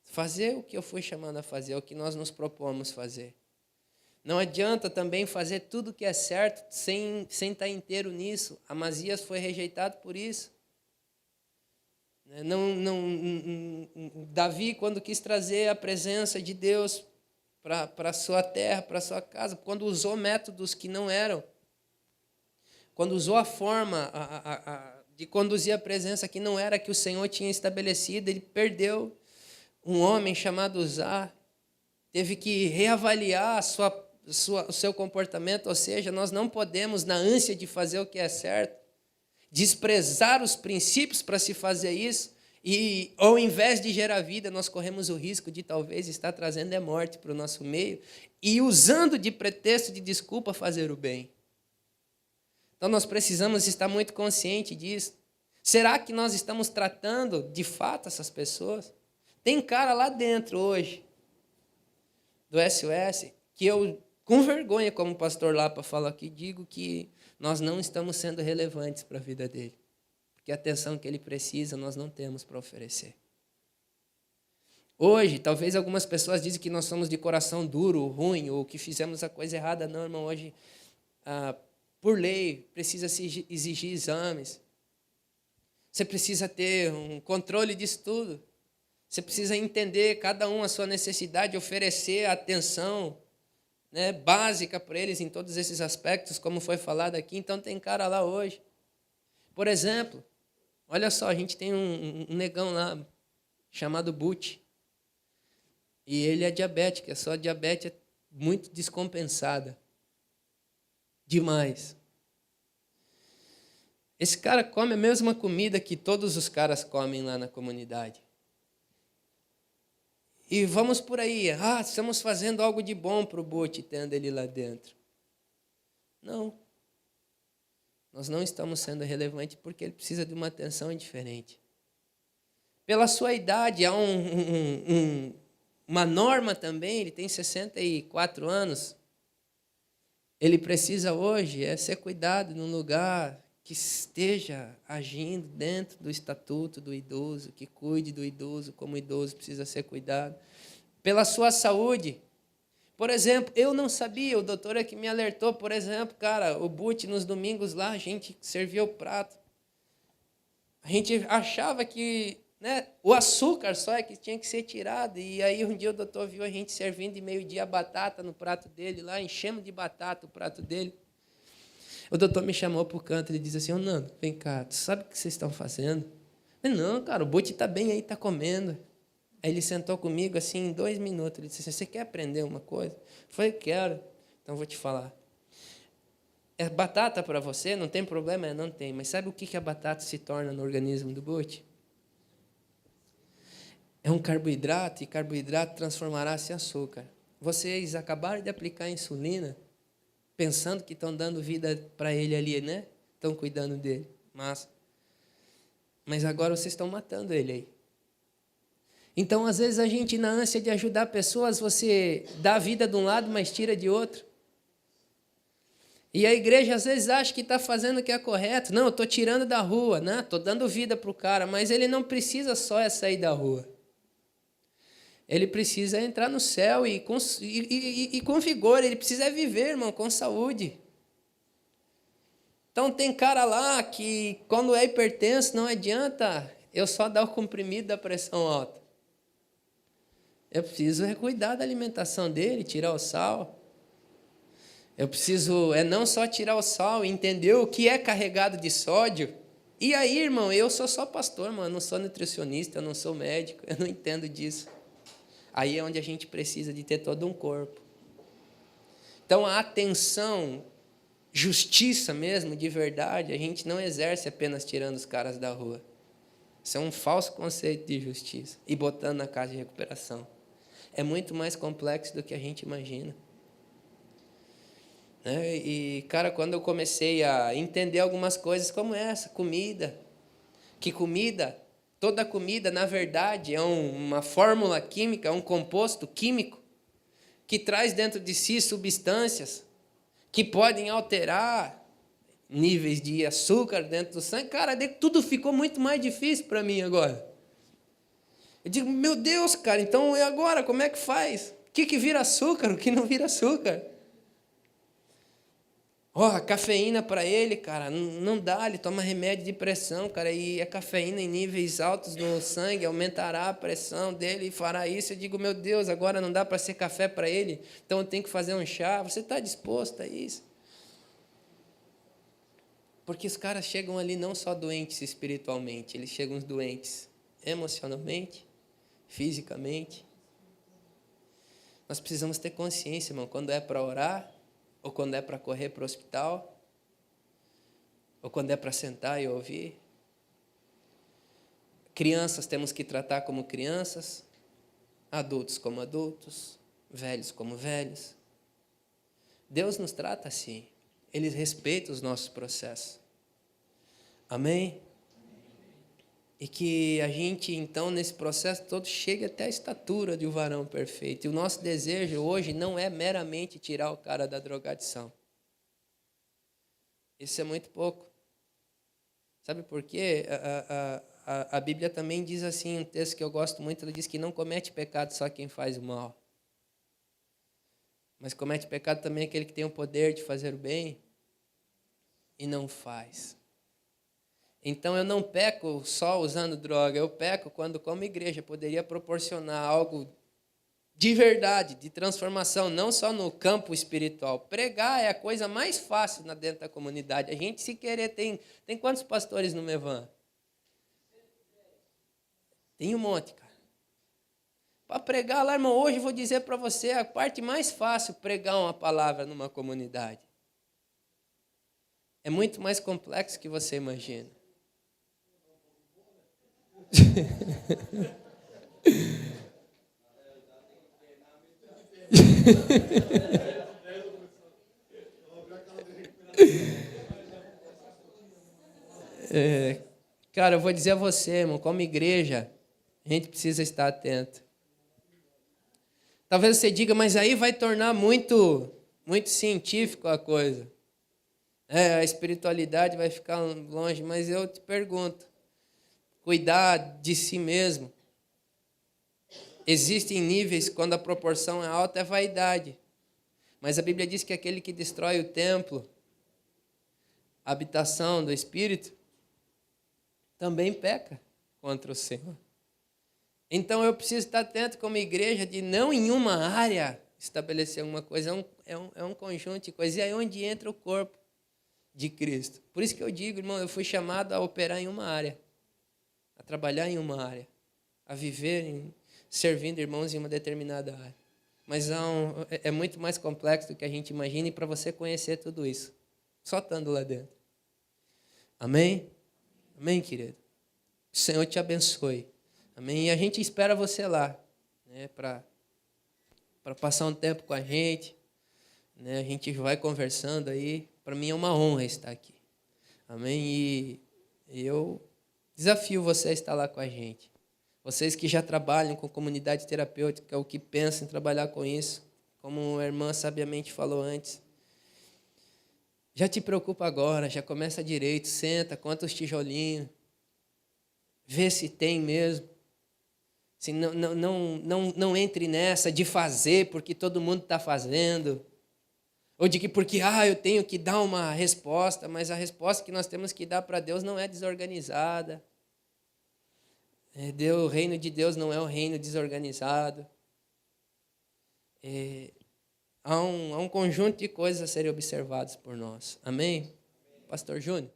Fazer o que eu fui chamado a fazer, o que nós nos propomos fazer. Não adianta também fazer tudo o que é certo sem estar inteiro nisso. Amazias foi rejeitado por isso. Davi, quando quis trazer a presença de Deus para a sua terra, para a sua casa, quando usou métodos que não eram, quando usou a forma de conduzir a presença que não era que o Senhor tinha estabelecido, ele perdeu. Um homem chamado Uzá teve que reavaliar o seu comportamento, ou seja, nós não podemos, na ânsia de fazer o que é certo, desprezar os princípios para se fazer isso, e ao invés de gerar vida, nós corremos o risco de talvez estar trazendo a morte para o nosso meio, e usando de pretexto, de desculpa, fazer o bem. Então nós precisamos estar muito conscientes disso. Será que nós estamos tratando de fato essas pessoas? Tem cara lá dentro hoje, do SOS, que eu, com vergonha como pastor lá para falar aqui, digo que nós não estamos sendo relevantes para a vida dele. Porque a atenção que ele precisa, nós não temos para oferecer. Hoje, talvez algumas pessoas dizem que nós somos de coração duro, ruim, ou que fizemos a coisa errada. Não, irmão, hoje, por lei, precisa se exigir exames. Você precisa ter um controle disso tudo. Você precisa entender cada um a sua necessidade, oferecer a atenção, né, básica para eles em todos esses aspectos, como foi falado aqui. Então tem cara lá hoje. Por exemplo, olha só, a gente tem um negão lá chamado Butch. E ele é diabético, a sua diabetes é muito descompensada. Demais. Esse cara come a mesma comida que todos os caras comem lá na comunidade. E vamos por aí. Estamos fazendo algo de bom para o Butch, tendo ele lá dentro. Não. Nós não estamos sendo relevantes porque ele precisa de uma atenção diferente. Pela sua idade, há uma norma também, ele tem 64 anos. Ele precisa hoje ser cuidado num lugar que esteja agindo dentro do estatuto do idoso, que cuide do idoso como o idoso precisa ser cuidado. Pela sua saúde. Por exemplo, eu não sabia, o doutor é que me alertou, por exemplo, cara, o Butch nos domingos lá, a gente servia o prato. A gente achava que, né, o açúcar só é que tinha que ser tirado. E aí um dia o doutor viu a gente servindo de meio-dia a batata no prato dele, lá enchemos de batata o prato dele. O doutor me chamou para o canto e disse assim, Nando, vem cá, tu sabe o que vocês estão fazendo? Eu falei, não, cara, o Butch está bem aí, está comendo. Aí ele sentou comigo assim em 2 minutos. Ele disse assim, você quer aprender uma coisa? Eu falei, quero. Então vou te falar. É batata para você? Não tem problema? Não tem. Mas sabe o que a batata se torna no organismo do Butch? É um carboidrato e carboidrato transformará-se em açúcar. Vocês acabaram de aplicar insulina pensando que estão dando vida para ele ali, né? Estão cuidando dele. Mas agora vocês estão matando ele aí. Então, às vezes, a gente, na ânsia de ajudar pessoas, você dá a vida de um lado, mas tira de outro. E a igreja, às vezes, acha que está fazendo o que é correto. Não, eu estou tirando da rua, né? Estou dando vida para o cara, mas ele não precisa só sair da rua. Ele precisa entrar no céu e com vigor, ele precisa viver, irmão, com saúde. Então, tem cara lá que, quando é hipertenso, não adianta eu só dar o comprimido da pressão alta. Eu preciso cuidar da alimentação dele, tirar o sal. Eu preciso não só tirar o sal, entender o que é carregado de sódio. E aí, irmão, eu sou só pastor, mano, eu não sou nutricionista, eu não sou médico, eu não entendo disso. Aí é onde a gente precisa de ter todo um corpo. Então, a atenção, justiça mesmo, de verdade, a gente não exerce apenas tirando os caras da rua. Isso é um falso conceito de justiça. E botando na casa de recuperação. É muito mais complexo do que a gente imagina. E, cara, quando eu comecei a entender algumas coisas como essa, comida, que comida, toda comida, na verdade, é uma fórmula química, é um composto químico, que traz dentro de si substâncias que podem alterar níveis de açúcar dentro do sangue. Cara, tudo ficou muito mais difícil para mim agora. Eu digo, meu Deus, cara, então e agora? Como é que faz? O que vira açúcar, o que não vira açúcar? A cafeína para ele, cara, não dá, ele toma remédio de pressão, cara, e a cafeína em níveis altos no sangue aumentará a pressão dele e fará isso. Eu digo, meu Deus, agora não dá para ser café para ele, então eu tenho que fazer um chá. Você está disposto a isso? Porque os caras chegam ali não só doentes espiritualmente, eles chegam doentes emocionalmente, fisicamente. Nós precisamos ter consciência, irmão, quando é para orar, ou quando é para correr para o hospital, ou quando é para sentar e ouvir. Crianças temos que tratar como crianças, adultos como adultos, velhos como velhos. Deus nos trata assim. Ele respeita os nossos processos. Amém? E que a gente, então, nesse processo todo, chegue até a estatura de um varão perfeito. E o nosso desejo hoje não é meramente tirar o cara da drogadição. Isso é muito pouco. Sabe por quê? A Bíblia também diz assim, um texto que eu gosto muito, ela diz que não comete pecado só quem faz o mal. Mas comete pecado também aquele que tem o poder de fazer o bem e não faz. Então, eu não peco só usando droga, eu peco quando, como igreja, poderia proporcionar algo de verdade, de transformação, não só no campo espiritual. Pregar é a coisa mais fácil dentro da comunidade. A gente, se querer, tem quantos pastores no Mevan? Tem um monte, cara. Para pregar lá, irmão, hoje eu vou dizer para você a parte mais fácil, pregar uma palavra numa comunidade. É muito mais complexo que você imagina. Cara, eu vou dizer a você, irmão, como igreja, a gente precisa estar atento. Talvez você diga, mas aí vai tornar muito científico a coisa. A espiritualidade vai ficar longe, mas eu te pergunto, cuidar de si mesmo. Existem níveis, quando a proporção é alta, é vaidade. Mas a Bíblia diz que aquele que destrói o templo, a habitação do Espírito, também peca contra o Senhor. Então eu preciso estar atento como igreja de não em uma área estabelecer uma coisa, é um conjunto de coisas. E aí onde entra o corpo de Cristo. Por isso que eu digo, irmão, eu fui chamado a operar em uma área, a trabalhar em uma área, a viver servindo irmãos em uma determinada área. Mas é muito mais complexo do que a gente imagina, e para você conhecer tudo isso, só estando lá dentro. Amém? Amém, querido? O Senhor te abençoe. Amém? E a gente espera você lá, né, para passar um tempo com a gente. Né, a gente vai conversando aí. Para mim é uma honra estar aqui. Amém? E eu desafio você a estar lá com a gente. Vocês que já trabalham com comunidade terapêutica, ou que pensam em trabalhar com isso, como a irmã sabiamente falou antes, já te preocupa agora, já começa direito, senta, conta os tijolinhos, vê se tem mesmo. Se não entre nessa de fazer porque todo mundo está fazendo, ou de que porque eu tenho que dar uma resposta, mas a resposta que nós temos que dar para Deus não é desorganizada. O reino de Deus não é um reino desorganizado. Há um conjunto de coisas a serem observadas por nós. Amém? Pastor Júnior?